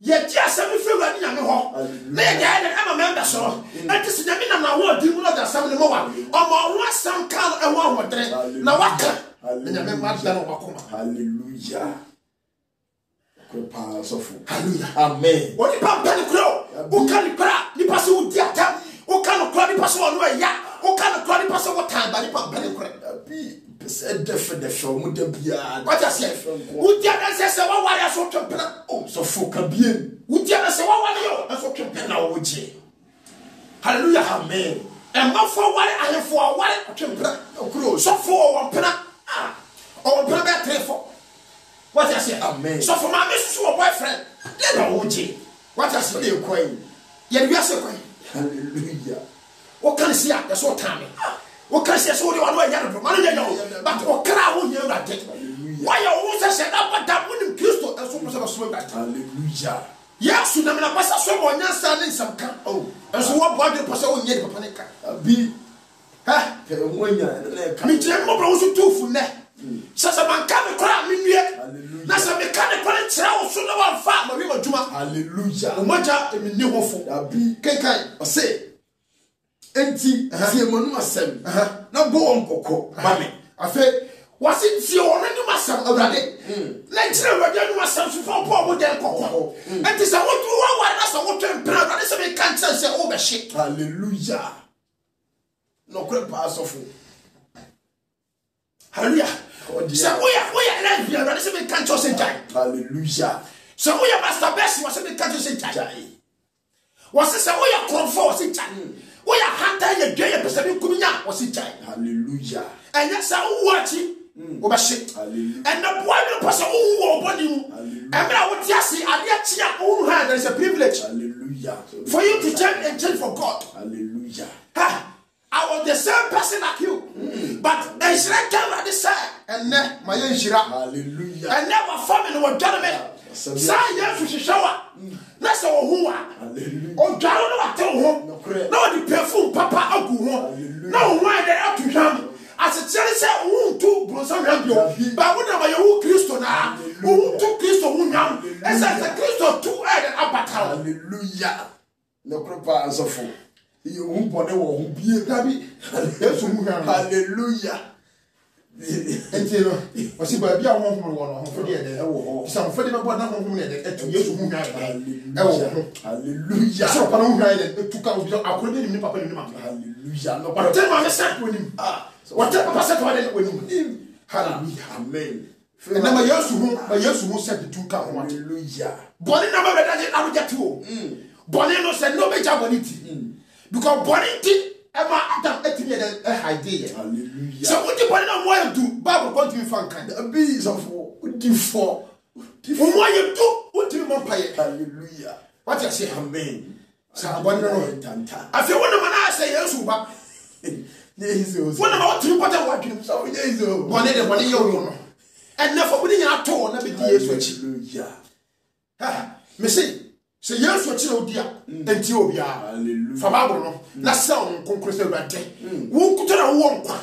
A: yet, just a few running on the hall. Lady, I'm a member, so. And this is the minute I want to do not some more. Or more some kind of one more drink. Now what?
B: Hallelujah.
A: Hallelujah.
B: Amen.
A: What the pump crow? Who can cry? The person who did that? Who can cry the person on way? Yeah. Who can cry the person what time? But the pump cry.
B: Said the show would be
A: what I say. Who did that? Say, what I saw to oh, so for Cabin. Who did I say, what you? I saw to now, would you? Hallelujah. Amen. And not for what I have for a while to so for one penna. Or penna 3 4. What I say?
B: Amen.
A: So for my mistress or boyfriend, let na woje what as
B: dey kwan
A: ye wi ase kwan
B: hallelujah
A: o kan si a so tame o kan si so ri wa no ya no ma no ya yo but o kra wo nya urade why you say that but that when Christo and so so that
B: hallelujah
A: yes na me na pasa so mo nya sa ne nsam ka oh and so what body pasa wo nya papa ne ka
B: bi
A: ha
B: ke wo nya na ka
A: mi je mo bro so tufu ne sasa man ka me kra me nue na sa me ka ne kra kira wo so na wa fa ma wi ma djuma
B: hallelujah
A: o maja e mi ni hofo
B: abi
A: kenkan
B: o say enti tie manu asem na bo onkoko mame
A: afa wasi tie ono ni masam awrade na kire awrade ni masam so fo po den kokko enti sa wo tu wa na sa wo twem pra awrade se me kan kire se o be hye
B: hallelujah no kre pa asofo
A: hallelujah se wo ya na bi awrade se me kan kire se jai
B: hallelujah
A: se wo ya master best wasi me kan kire se jai wasi se wo ya krofo wasi jai wo ya hanta ya dwe ya pese me kuminya wasi jai
B: hallelujah
A: enya sa wo wachi o ba shit
B: hallelujah
A: and the boy no person who wo body mu emra wo ti ase ade achi a wo ha there is a privilege
B: hallelujah
A: for you to change and change for God
B: hallelujah
A: ha I was the same person like you but enshira camera this say and my enshira
B: hallelujah
A: and never family wo dware me sa Yesu hihwa na se wo hu a
B: hallelujah
A: o dware no ate wo na o di perfume papa agu ho na o wan dey atu hwam as it say unto bronson radio ba wona ma yewu Kristo na unto Kristo wunyam esa se Kristo tu ede abata
B: hallelujah no krepa asofo ye hu bone wo hu bie gabi
A: Yesu mu hwan
B: hallelujah
A: enti no o si ba bia ho ho wo no ho fodi ede e wo ho sa ho fodi me bo na ho ho ne ede etu Yesu mu hwan e wo ho
B: hallelujah
A: so pa no hwan ede etu ka obi akoro be ni papa ni ma
B: hallelujah no
A: but tell me say ko ni what papa say to ade we ni hallelujah
B: amen
A: and na Yesu mu say the two ka ho
B: hallelujah
A: boni na ba bedaje na roja ti o boni no say no beja boni ti because boni ti e ma adam etimi de e hide
B: hallelujah
A: so what the boni na mo you do Bible continue fan kan
B: be sofo diffo
A: mo you do what you mo paye
B: hallelujah
A: what you say
B: amen
A: sa boni no
B: tanta
A: afi wona mana say Yesu ba
B: Jesus
A: wona ma what you put that what you
B: so Jesus
A: boni de boni you no and never boni nya to na be di Yesu achi
B: hallelujah
A: ha me say Yesu achi na odi a enti obi a
B: hallelujah
A: fa Bible no na say on konkrese urade wo kuto na wo nkwa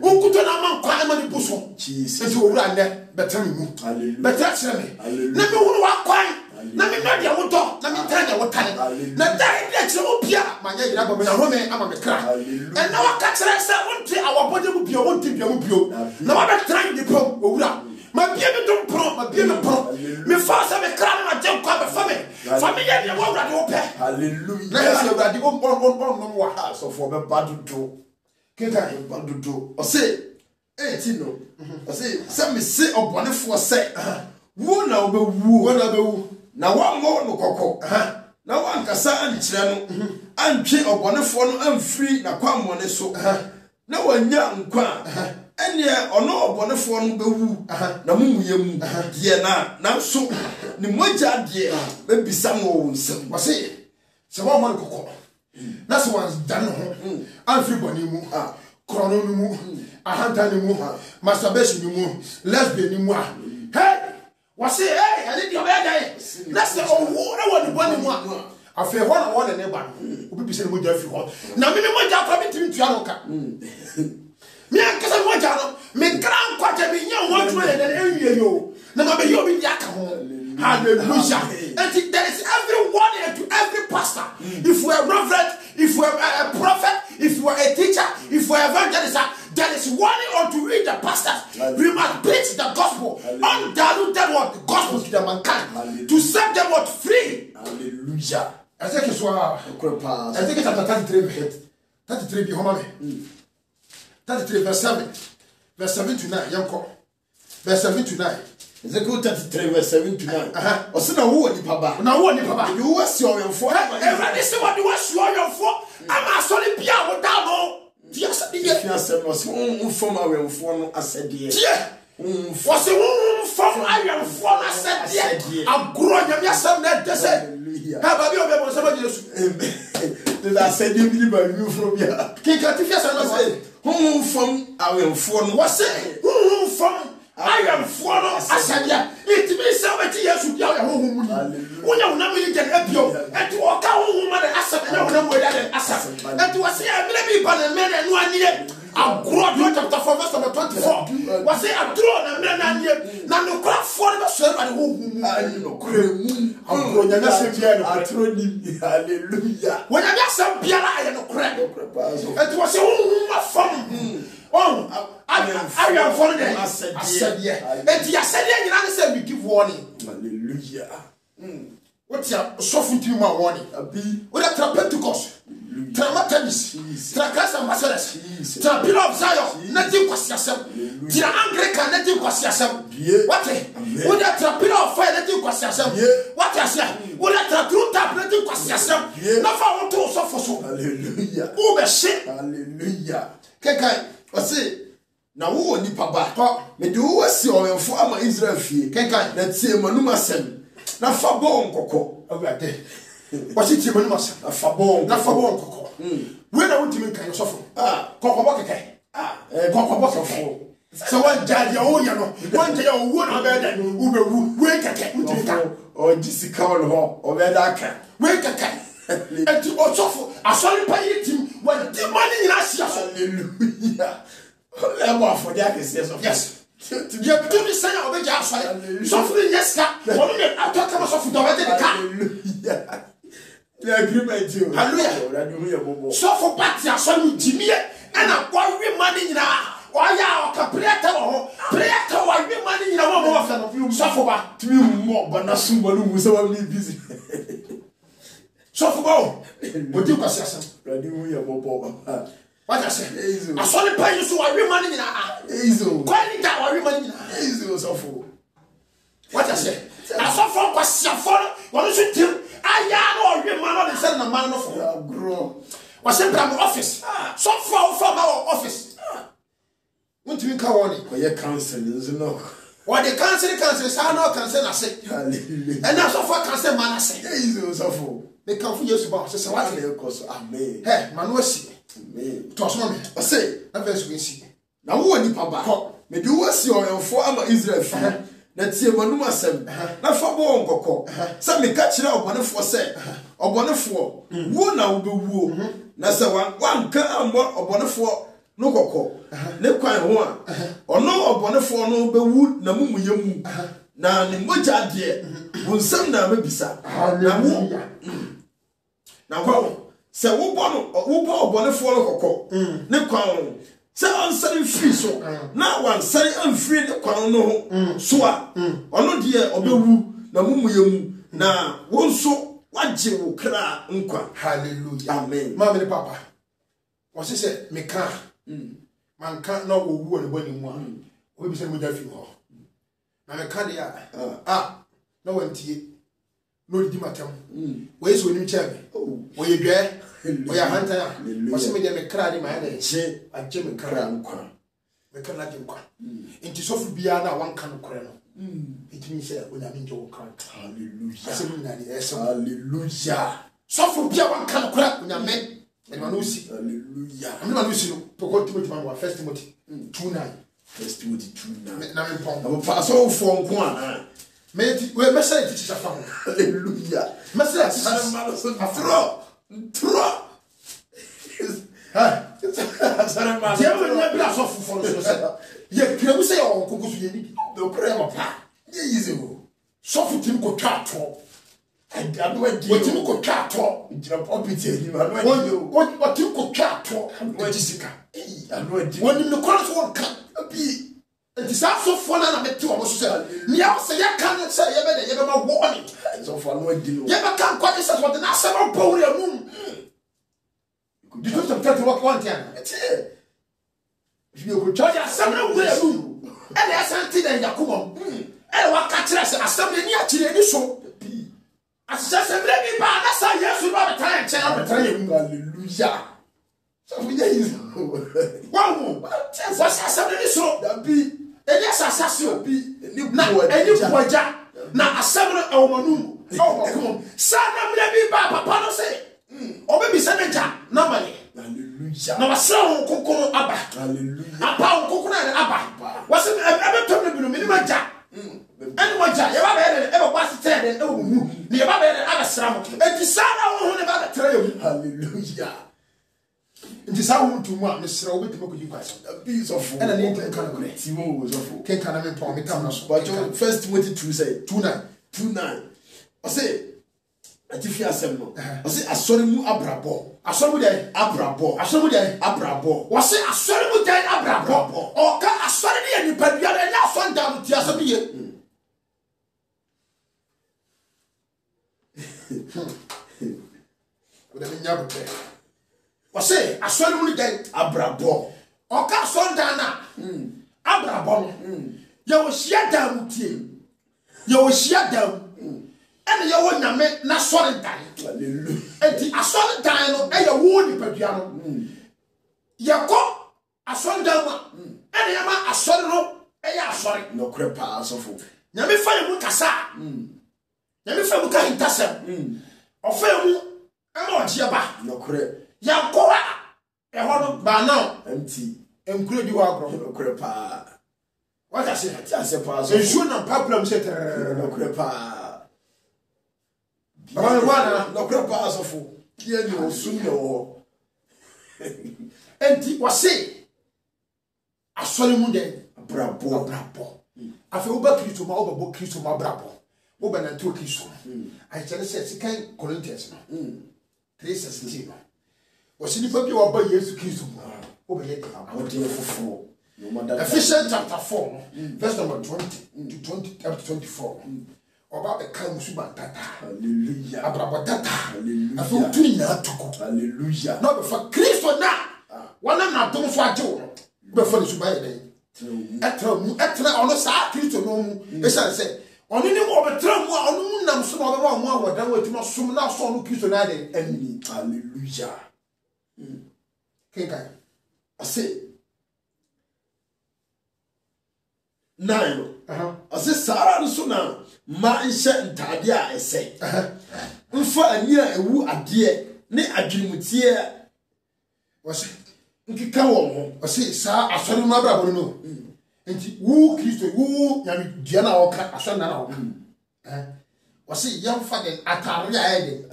A: wo kuto na man kwa ma ni buso
B: Jesus
A: enti owura ne betam mu betam kire me na me wo wa kwan na me no dia wo do na me tan dia wo tan na dai dia kire wo bia ma nya yira ba me na home ama me kra and na wa ka kire say wonte awobode mu bia wonte bia mu bio na wa be tran di pro owura ma bia me dum pro ma bia me pro me fa sa me kra na je kwa be fa me family dia wo urade wo pe
B: hallelujah
A: na ye urade on no wa
B: so for be badudo
A: kenka
B: badudo o say 18 no o say me say obonefo say wo na obewu na wa mo no kokko na wa nkasa ankire no antwe obonefo no amfiri na kwamone so na wanya nkwa ene ono obonefo no bewu na mumuye mu de na so ni moja de be bisa mo wo nsam
A: wase se wa mo kokko na se wan dan ho amfiri boni mu krono ni mu ahanta ni mu masturbation ni mu lesbian ni mu hey wase hey ali di oba dai na se owu e woni boni mu afi ho na wo ne ba obi bi se mo ja fi ho na me mo ja kwa mi timi tua no ka me ankasa mo ja no me kran kwa ja bi nya wo tro ye na enwie yo na ma be yo bi dia ka ho hallelujah and there is everyone to every pastor if we are reverend if we are a prophet if we are a teacher if we are evangelist there is one or to read the pastors we must preach the gospel undiluted word the gospel to the mankind to set them what free
B: hallelujah
A: Ezekiel so Ezekiel chapter 33 bi homa me 33 verse 7 to 9 yanko verse 7 to 9
B: Ezekiel 33 verse 7 to 9 o se na wo ni papa you wo si oyonfo
A: everybody say what you want you oyonfo ama sori bia wo da no dia se die
B: fiasem no se on form awonfo no asede
A: Was a woman from Iron for I said, I'm growing a yourself that they said, how about you? Somebody
B: I said, you believe you from here.
A: King Catifas, I say,
B: whom from Iron for
A: was saying, whom from Iron for I said, yeah, it means 70 years to be our home. When you never get help you and to walk out woman and Asa, and no more than Asa, and to say, I believe by the men and 1 year. I grew up chapter 4 verse number 24. Was it a draw and men and yet now no craft for the servant who I know. I'm going to say, hallelujah. When I got some piano, I had no crack. It was a woman from. Oh, I am for them. I said, yeah. And I said, yeah, you said we give warning.
B: Hallelujah.
A: What's your soften to my warning? What a Pentecost. Traumatis, Tracas ambassadors, Trapilo of Zion, nothing was yourself. Tia Anglican, nothing was yourself. What? Would a Trapilo of fire, nothing was yourself. What I said, would a Trapilo tap, nothing was yourself. Not for one to suffer so.
B: Hallelujah.
A: Uber shit.
B: Hallelujah.
A: Kekai,
B: what's it? Now, who will nip about? Me do was your former Israel fee.
A: Kekai,
B: let's say Manuma Sem. Now, for bone cocoa.
A: Was it Manuma? A fabon, not for one cocoa. When I want to make kind of suffer. Cocoa. So one day, oh, you know, one day, oh, one of them who wake a cat
B: or Jessica or Vedaka.
A: Wake a cat. And to also, I saw him pay him when the money in us.
B: Hallelujah. Level for that is
A: yes. You have to be saying, I'll be just suffering, yes, I'll talk about the car.
B: Hallelujah. The agreement you.
A: Hallelujah. So for Batia, son, Jimmy, and I want money now. Why are you Prayer, why we money in our more of you suffer to you more, but not soon when we so busy. So for go, what do you say? What I say? I saw the pay so I money in our quite that I money in our what I say? I saw from Passion, what is it? I know man on the send a man of grow. Was in office. So far from our office. What do you call it? Your council is no. What the council is, I know council. I say, and that's so far council man. I say, they come for years about. So what they cause? Amen. Hey, Manusi. To us, mommy. I say, that verse we see. Now, who are you, Papa? Maybe you was your former Israel. Let's see, Manuma said, not for one cocoa. Some may catch it out on a for say, or one of four. Who now be woo? Nasa one come or one of four. No cocoa. No quite one. Or no or one of four no be wood, no mumu yamu. Now, in which I dear, will some now maybe sa. Now, well, say, who bought one of four cocoa? No crown. Say answering free so now one say I'm free the crown no so or no dear or be woo na mumu yemu na won so waje wo kra nkwa. Hallelujah. Amen. Mama papa was say me kan man kan no wo wu on boni mu we be say mo da fi ho na me kan dia na wantie no di matam we so ni cheme o ye dwe o ya hanta o se me dia me kra di ma na che agye me kra nkwa me kra na agye nkwa enti sofu bia na wan kan kra no it means say o nya me nje wo kra. Hallelujah. Se me na ni ese hallelujah. Sofu bia wan kan kra o nya me Manusi. Hallelujah. I'm not Manusi no to Timothy man 1 Timothy 2:9. 1 Timothy 2:9. Na me pon. Abo pa so fo nko ana. We message teacher fam. Hallelujah. Message afro. Ha. Sarama. Dia we na bla so fo so say. Ye kira we say o kokosu ye ni. Do pray ma pa. Ye yize go. So fu tim ko twa to. And I know what you could cat talk. It's a property. What you could cat talk. Jessica. I know it. When you cross one cat, it is also fun and I met 2 almost said. Now say I can't say you never warning. So for no deal. You never can't quite say what the national pony room. You do some try to walk one time. You could charge us some room. And there's something that you come on. And what catch us as something near to the show. As just a baby, that's how yes, we have a time. Hallelujah. So we are wow, what's something so that be. And yes, I
C: asasio na eni boja na asem no ewomanu come sana mle bi ba papa no say obebi seneja na maye
B: hallelujah
C: na wasra kokoro aba
B: hallelujah
C: apa kokoro na aba wase ebe tom no bi no minima ja eni waja ye ba be e ba kwase tere e wo mu ne ye ba be aba sra mo enti sana wo ho ne ba tere yo
B: hallelujah
A: nti sa wo ntu mu a ne sra wo betima ko yi kwase
B: peace of
A: and then you can agree.
B: Timo was of
A: Ken can me pon me tam na so.
B: but first Timothy 2 say
A: 2:9
B: I say atifi asem no I say asori mu abrabo
A: asori mu dey
B: abrabo
A: asori mu dey
B: abrabo
A: wo se asori mu dey abrabo o ka asori ne ni pa bia na asori dan ti asori ye wo dey nya bo dey wo se asori mu dey
B: abrabo
A: o ka asori dan na abrabo no ye wo hia dan mu tie ye wo hia dan ene ye wo nyame na sori dan
B: hallelujah
A: enti asori dan no e ye wo ni pa bia no ye ko asori dan ma ene ye ma asori no e ye asori
B: no crepa asofo
A: nyame fa ye mu kasa nyame fa mu ka hintasem o fa ye mu e ma oje ba
B: no cre
A: ya ko ha e ho no ba na
B: empty
A: enkure di wa agro
B: no crepa
A: what I say
B: ti asepa
A: so
B: asofo
A: you na problem say
B: no crepa
A: baba me wana
B: no crepa asofo kie ni osun no
A: enti wase asori mu den
B: abrabo
A: afi wo ba Kristo ma wo ba bo Kristo ma brabo wo ba na to Kristo ai chere se second Corinthians no 3:16 no wase ni pa bi wo ba Yesu Kristo mo wo ba ye de
B: wo de fofo no matter
A: Ephesians chapter 4 verse number 20 to 20 up to 24 oba be kan musu ba tata
B: hallelujah
A: abrabo tata
B: hallelujah
A: afi wo tu ni na toko
B: hallelujah
A: na be fa Kristo na wana na dom so agye wo no be fa ni su ba ye den etra ono sa Kristo no mu e se ono ni mo betra mu a ono mu nam so na obeba mu awodan watima som na so no Kristo na de ani
B: hallelujah
A: kenkai
B: I say 9 I say Sarah so na ma nhye ntade a ese mfa ani a ewu ade ne adwinmutie
A: wase
B: nkika wo ho
A: wase sa asori mu abrabo no enti wu Kristo wu nyame dia na woka asori na wo wase yamfa den atare a ede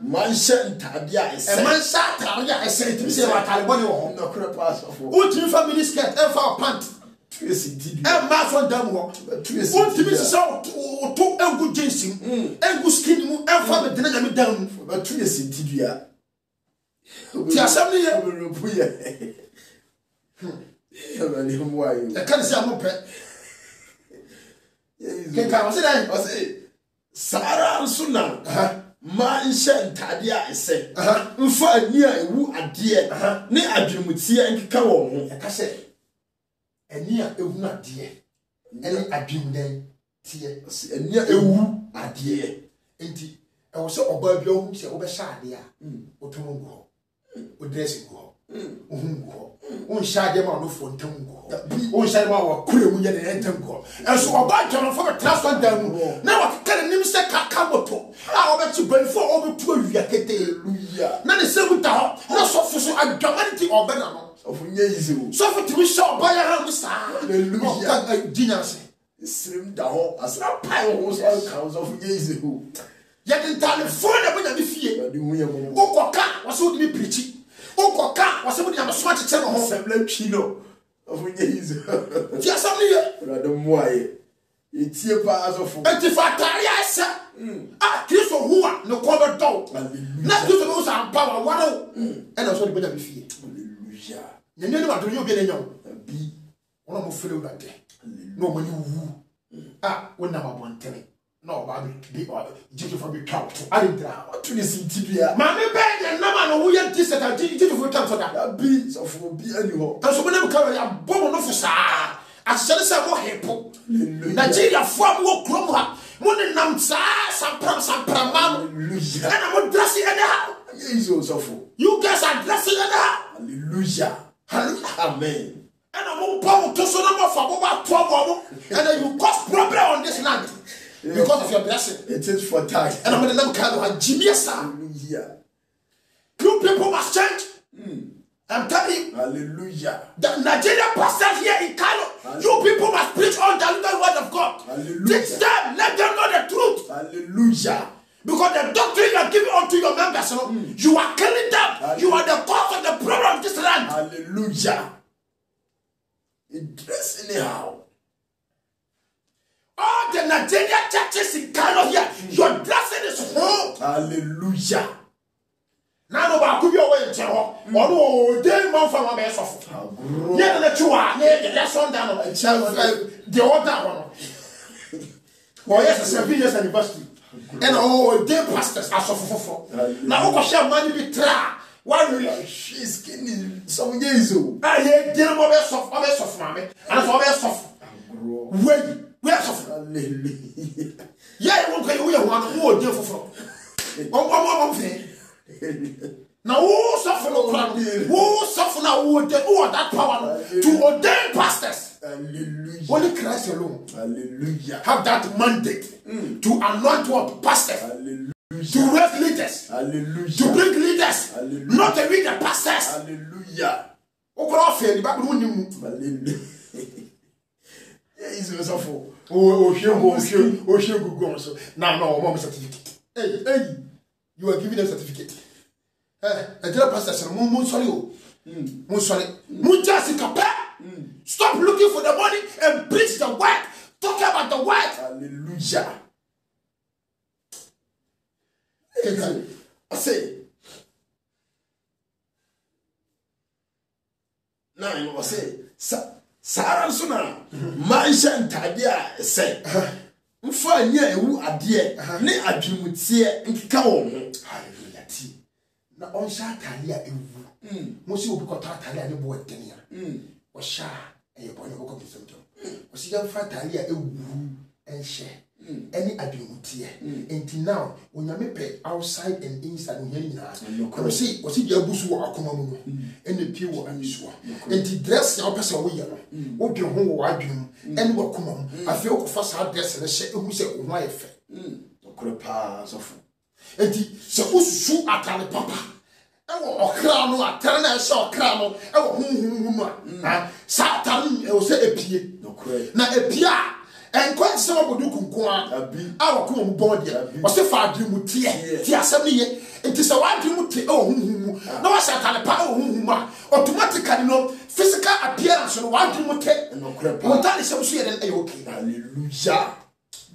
B: ma nhye ntade a ese
A: e man sa atare a ese ti se wa atare bone wo ho
B: no kra pass of
A: o ti fa mini skirt e fa pant
B: Tracy did
A: e ma so dam ho
B: Tracy
A: o ti bi se o to engu jensim engu skin mu e fa me dena nyame dam mu
B: but Tracy did ya
A: ti asem ne ye
B: rupu ya ni mo ayo
A: e kan se amope kenka wase dai
B: I say Sarah so na ma nhye ntade a ese mfa ani a ewu ade ne adwinmutie nkika wo ho
A: e ka se eni a ewu na de ene adwim den tie
B: ani a ewu ade
A: enti e wo se oba bia hu se wo be sha ade a o to ngo ho o dress ngo ho o hu ngo ho o nsha ade ma no fo ntam ngo ho o nsha ma wa kure mu ye ne ntam ngo e so oba jama fo be transfer dan mu na wa kare nim se kaka moto a wo be ti ban fo o be tu awia kete
B: hallelujah
A: na ne se wuta ho na so fo so adwamanti oba na no
B: of nyeyize o
A: so for to show oba ya ha mu sa
B: hallelujah
A: ka dinya se
B: srim da ho asra pai ho so kan of nyeyize o
A: ya den tale fo na bonya bi fie
B: ade hu ye mo
A: okoka wase odi bi preach okoka wase bonya so acheche no ho
B: semla pino of nyeyize
A: ti asam ne ye
B: ade mo aye etie pa asofo
A: enti fatari asa Kristo huwa no ko be do na Kristo be usa power waro na so odi bonya bi fie
B: hallelujah
A: nyene ne maduro yo bi na nyawo
B: bi
A: wona mo fere urade no mo ni wu wona ma bontere na oba bi jiki for bi twa to alintra
B: to the cintibia
A: ma me be na ma no wo ye diseta jiki for twa to da
B: bi sofo bi ani ho
A: so mo na ka ya bomo no fo saa asere se mo hepo Nigeria fo mo krom ha mo ne nam saa sampram mam
B: hallelujah
A: na mo dress in the house
B: yeyizo sofo
A: you guys are dressing in the house
B: hallelujah
A: hallelujah
B: amen
A: and mo
C: power to so number for about 12 and then you cause problem on this land because of your blessing.
B: It is for time.
C: And I'm going to let them kind of genius.
B: Hallelujah.
C: You people must change. I'm telling you.
B: Hallelujah.
C: The Nigerian pastors here in Kano, you people must preach on the word of God.
B: Hallelujah.
C: Teach them, let them know the truth.
B: Hallelujah.
C: Because the doctrine you are giving unto your members, you are killing them.
B: Hallelujah.
C: You are the cause of the problem of this land.
B: Hallelujah. It dress anyhow.
C: All the Nigerian churches in Kano here, your dressing is wrong.
B: Hallelujah.
C: Now no ba kubi owo nche ho. Ono dey man fa ma be sofo. Yeah, the chua, yeah, the lesson down. The order one. Well, yes, 7 years anniversary. And all day pastors are sofo. Now we share money be tra. Why
B: she's skinny some years old.
C: Ah, yeah, dey mo be sofo mame. And so be sofo. We are sofo.
B: Hallelujah.
C: Yeah, we go we one who dey fofo. One thing. Now who suffer no crime? Who suffer now? Who have that power to ordain pastors?
B: Hallelujah.
C: Only Christ alone.
B: Hallelujah.
C: Have that mandate to anoint what pastors,
B: Hallelujah.
C: to raise leaders,
B: Hallelujah.
C: to bring leaders,
B: Hallelujah.
C: not to read the pastors.
B: Hallelujah.
C: Hallelujah.
B: Hallelujah. He's also
C: Now, mom certificate. Hey, you are giving them certificate. A dear pastor said, stop looking for the money and preach the word. Talk about the word.
B: Hallelujah. I say, now you will say, Sarah Suna, Maisha Tadia say, Mfa nya ewu ade ne adwumutie nkeka wo ho.
C: Hallelujah. Na on sha tale a ewu. Mo si obi kota tale a ne bo wadeni a. O sha e bo ne boko bisemto. O si ya fa tale a ewu enhye. Any adwumutie. Enti now onyame pe outside and inside wo yan nyina. Ko si o si dia busu wo akoma mu no. Ene pie wo aniso. Enti dress ya opese wo ye no. Wo dwe ho wo adwum. Ene wo akoma mu. Afi o ko fa sa dress ne hye ehu se wo ho ayefe.
B: Okrepa sofo.
C: Enti se ususu atale papa. Ewo okra no atare na hye okra no. Ewo hunhun mu a. Satan e o se epie. Na epie a and quite some of the Kunkoa, our Kum body, or so far dream with tea, assembly, it is a wide dream with tea, oh, no, I said, power, automatically, no physical appearance on one dream with tea, and no crap, what that is so sweet and okay.
B: Hallelujah.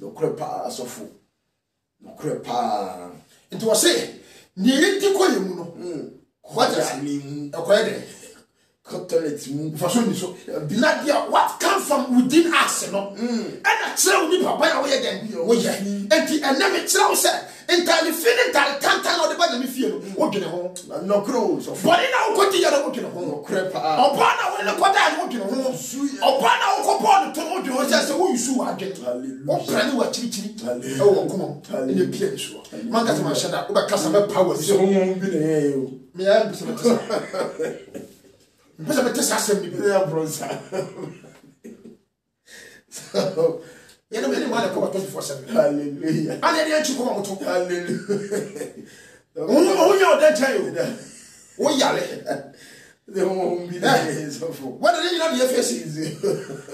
B: No crepa, so full. No crepa.
C: It was say, near the Koyuno. What does it mean? A credit. What comes from within us, you know? And I tell you, Papa, away again. And never tell said, entirely feeling that can't tell the body feel working at home.
B: No crows,
C: but in our country, you're working at home. Crepa, or Pana when the Kodan working at home. Or Pana or Copon to know you just who you sue again. Or Pranu or Chichi. Oh, come on, in the pier. Mangas my shut up, but customer power. So, may I be some because I'm a test assembly. So, you know, anyone that come 24/7.
B: Hallelujah.
C: And then you come on to
B: Hallelujah.
C: Oh, you're dead, child. Oh, yale.
B: The home be there.
C: What are you not the FS?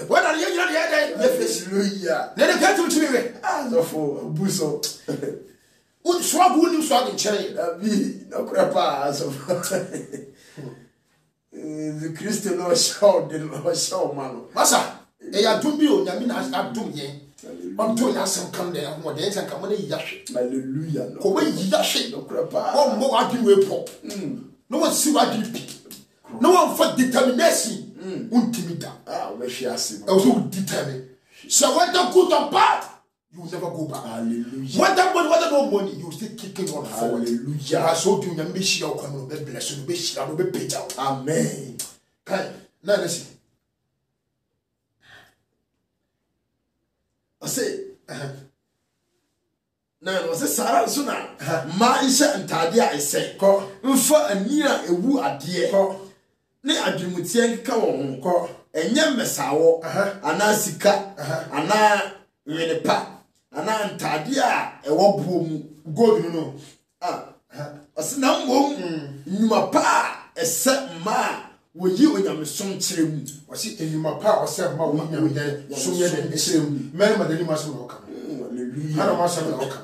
C: What are you not the FS?
B: Hallelujah.
C: Then I get to me.
B: As of Busso.
C: Would swag wouldn't swag in chain.
B: Be no crapa as of. The Christian no shout, the no shout, man.
C: Massa, I do me on Yamina as I do ye. I'm doing us some come there, more days and come on a yash.
B: Hallelujah.
C: No way, yash,
B: no crapa.
C: Oh, more I do a pop. No one see what you pick. No one for determination. Untimida.
B: Ah, where she has it.
C: I was determined. So whether good or bad, you will never go back.
B: Hallelujah.
C: Whether no money, you will still kicking on forward.
B: Hallelujah.
C: I saw you and be sure come be blessed, be sure, be paid out.
B: Amen.
C: Okay, now listen.
B: I say, now was a Sarah Suna. Maisha and Tadia, I say, Mfa and Nia a woo a dear. ne adwumutie ka wo ho enye mesawo ana sika ana wenepa ana ntade a ewo buom
C: gold no
B: asina mmom nyuma pa ese ma woyi onyamesom kyerɛ mu
C: wasi enyuma pa ose ma wo nyame so ye de kyerɛ men ma dani maso no ka
B: hallelujah
C: hana maso no ka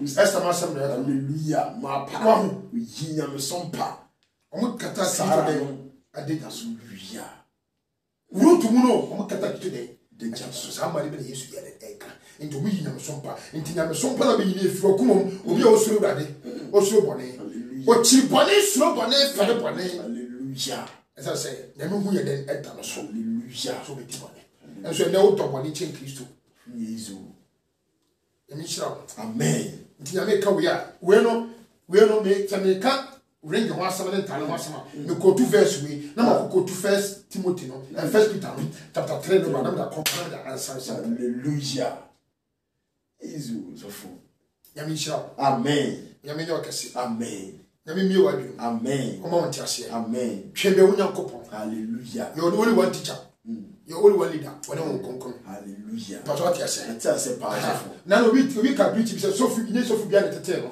C: esta maso no ka
B: hallelujah ma pa woyi nyamesom pa
C: omo kata sara de ade
B: so hallelujah
C: rutu mu no omo kata kito de
B: danger so
C: somebody be Yesu yere eka into we nyamesom pa into nyamesom pa na be yini efi okumom obi a osuro urade osuro bone o chi bone suro bone fere bone
B: hallelujah
C: as I say nyame hu ye den eta no so
B: hallelujah
C: so be ti bone and so na wo to bone chen Kristo
B: yesu
C: nyame shira
B: amen
C: nti nyame ka we no me tameka ring ho asama den tale ho asama me ko tu verse we na ma ko tu first Timothy no and first Peter no chapter 3 no na da compare the answer
B: hallelujah yesu so for
C: nyame shira
B: amen
C: nyame nyo kase
B: amen
C: nyame mi wadu
B: amen
C: o ma wonti ase
B: amen
C: twebe wonya kopon
B: hallelujah
C: you only one teacher you only one leader when on konkon
B: hallelujah
C: but what you say
B: it's a powerful
C: na obi ka preach say so fi ni so fi bia na tete no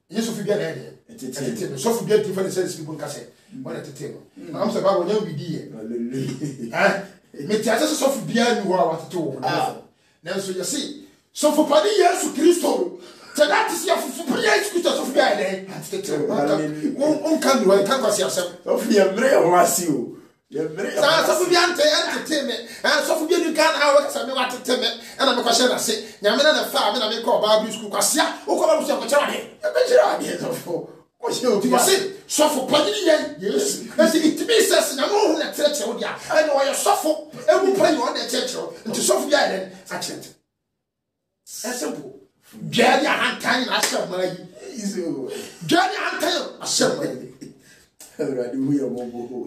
C: ni so fi bia na tete no so fi bia ti fa say people ka say when tete no am say ba wonya bi di ye
B: hallelujah
C: me ti ase so fi bia ni wo a watete wo na so you see so for pani Yesu Kristo so that is your for Yesu Kristo so fi bia na tete on kan do kan kwasi asem
B: so fi emre ho asi o
C: so for bia entertainment so for bia ni kan ha wo ka me watete me na me kwase na se nyame na fa me na me ko Bible school kwasia wo ko ba so ko kyerade
B: e be kyerade so for o se o ti
C: so for pani Yesu as it be says na mo hu na church wo dia and wo ye so for e mu pani wo na church nti so for bia den accent simple jadi ahantan na asem ma yi
B: iso
C: jadi ahantan asem ma yi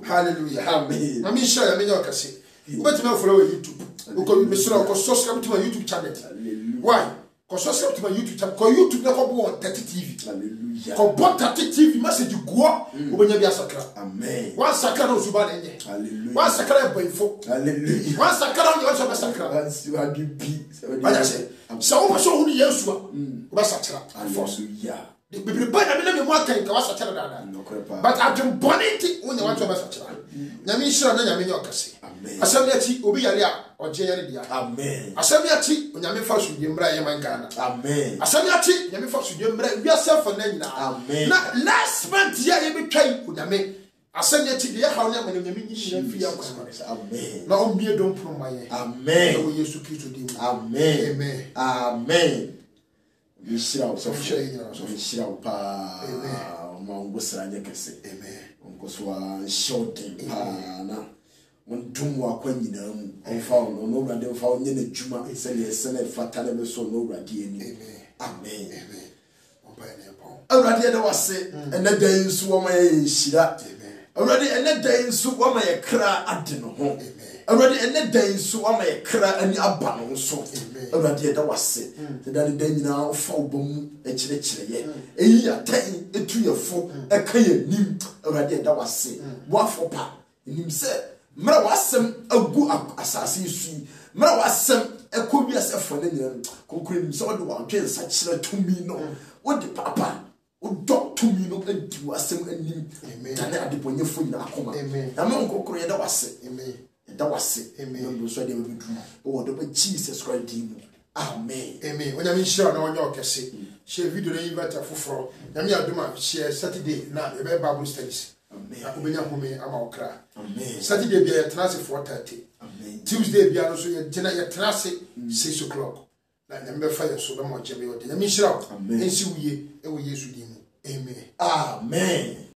C: hallelujah
B: amen
C: na mi share me nyokase but me follow YouTube uko me sura ko subscribe to my YouTube channel why ko subscribe to my YouTube channel ko YouTube na ko bo 30 TV
B: hallelujah
C: ko bo 30 TV message go obenya bi asakra
B: amen
C: one sakra no suba na enye
B: hallelujah
C: one sakra boyfo
B: hallelujah
C: one sakra no so sakra
B: once you are be
C: anya say so wo so hu ni Yesu a wo sakra
B: hallelujah
C: the people na me na me mo akan ka wasakra dada but adwem bonity wo nya wan so sakra nyame shira na nyame nyokase
B: amen
C: asem ya ti obi yare a oje yare dia
B: amen
C: asem ya ti nyame fa so die mbra ye man Ghana
B: amen
C: asem ya ti nyame fa so die mbra wi asefo na nyina
B: amen
C: na last month ya ye betwai nyame asem ya ti de ya hawo nyame nyame nyina fi ya kwa
B: amen
C: na o mie don pro maye
B: amen
C: na wo Yesu Kristo di mu
B: amen
C: amen
B: amen Mishra so
C: Mishra
B: pa mongo sranye kese
C: amen
B: onko so shouting pa na wontum wa kwa nyina mu onfa no urade onfa onye na djuma ese ne ese na fatale me so no urade ani amen
C: amen opa na pon
B: urade de wase ene dan nsu wo ma ye shira urade ene dan nsu wo ma ye kra ade no ho urade ene dan nsu wo ma ye kra ani aba no so urade de wase te dan dan nyina ofa obamu e kire kire ye eyi atan etu ye fo e ka ye nim urade de wase bo afopa nim se mra wasem agu asase su mra wasem ekobi asefo ne nyina kokure nim se wode wa twen sa kire tumi no wode papa do tumi no adi wasem anim tane adeponyefo nyina akoma na me nkokoro ye da wase da wase no do so de bedu o do ba Jesus Christ dim amen
C: amen onya mi share na onya okese share video na invite afoforo na me aduma share Saturday na e be Bible studies amen akobenya home ama okra amen Saturday bia ye trance 4:30 amen Tuesday bia no so ye jena ye trance 6 o'clock na nyambe fa ye so be mo jebe yo de na mi share ensi wuye e wo Yesu dim amen
B: amen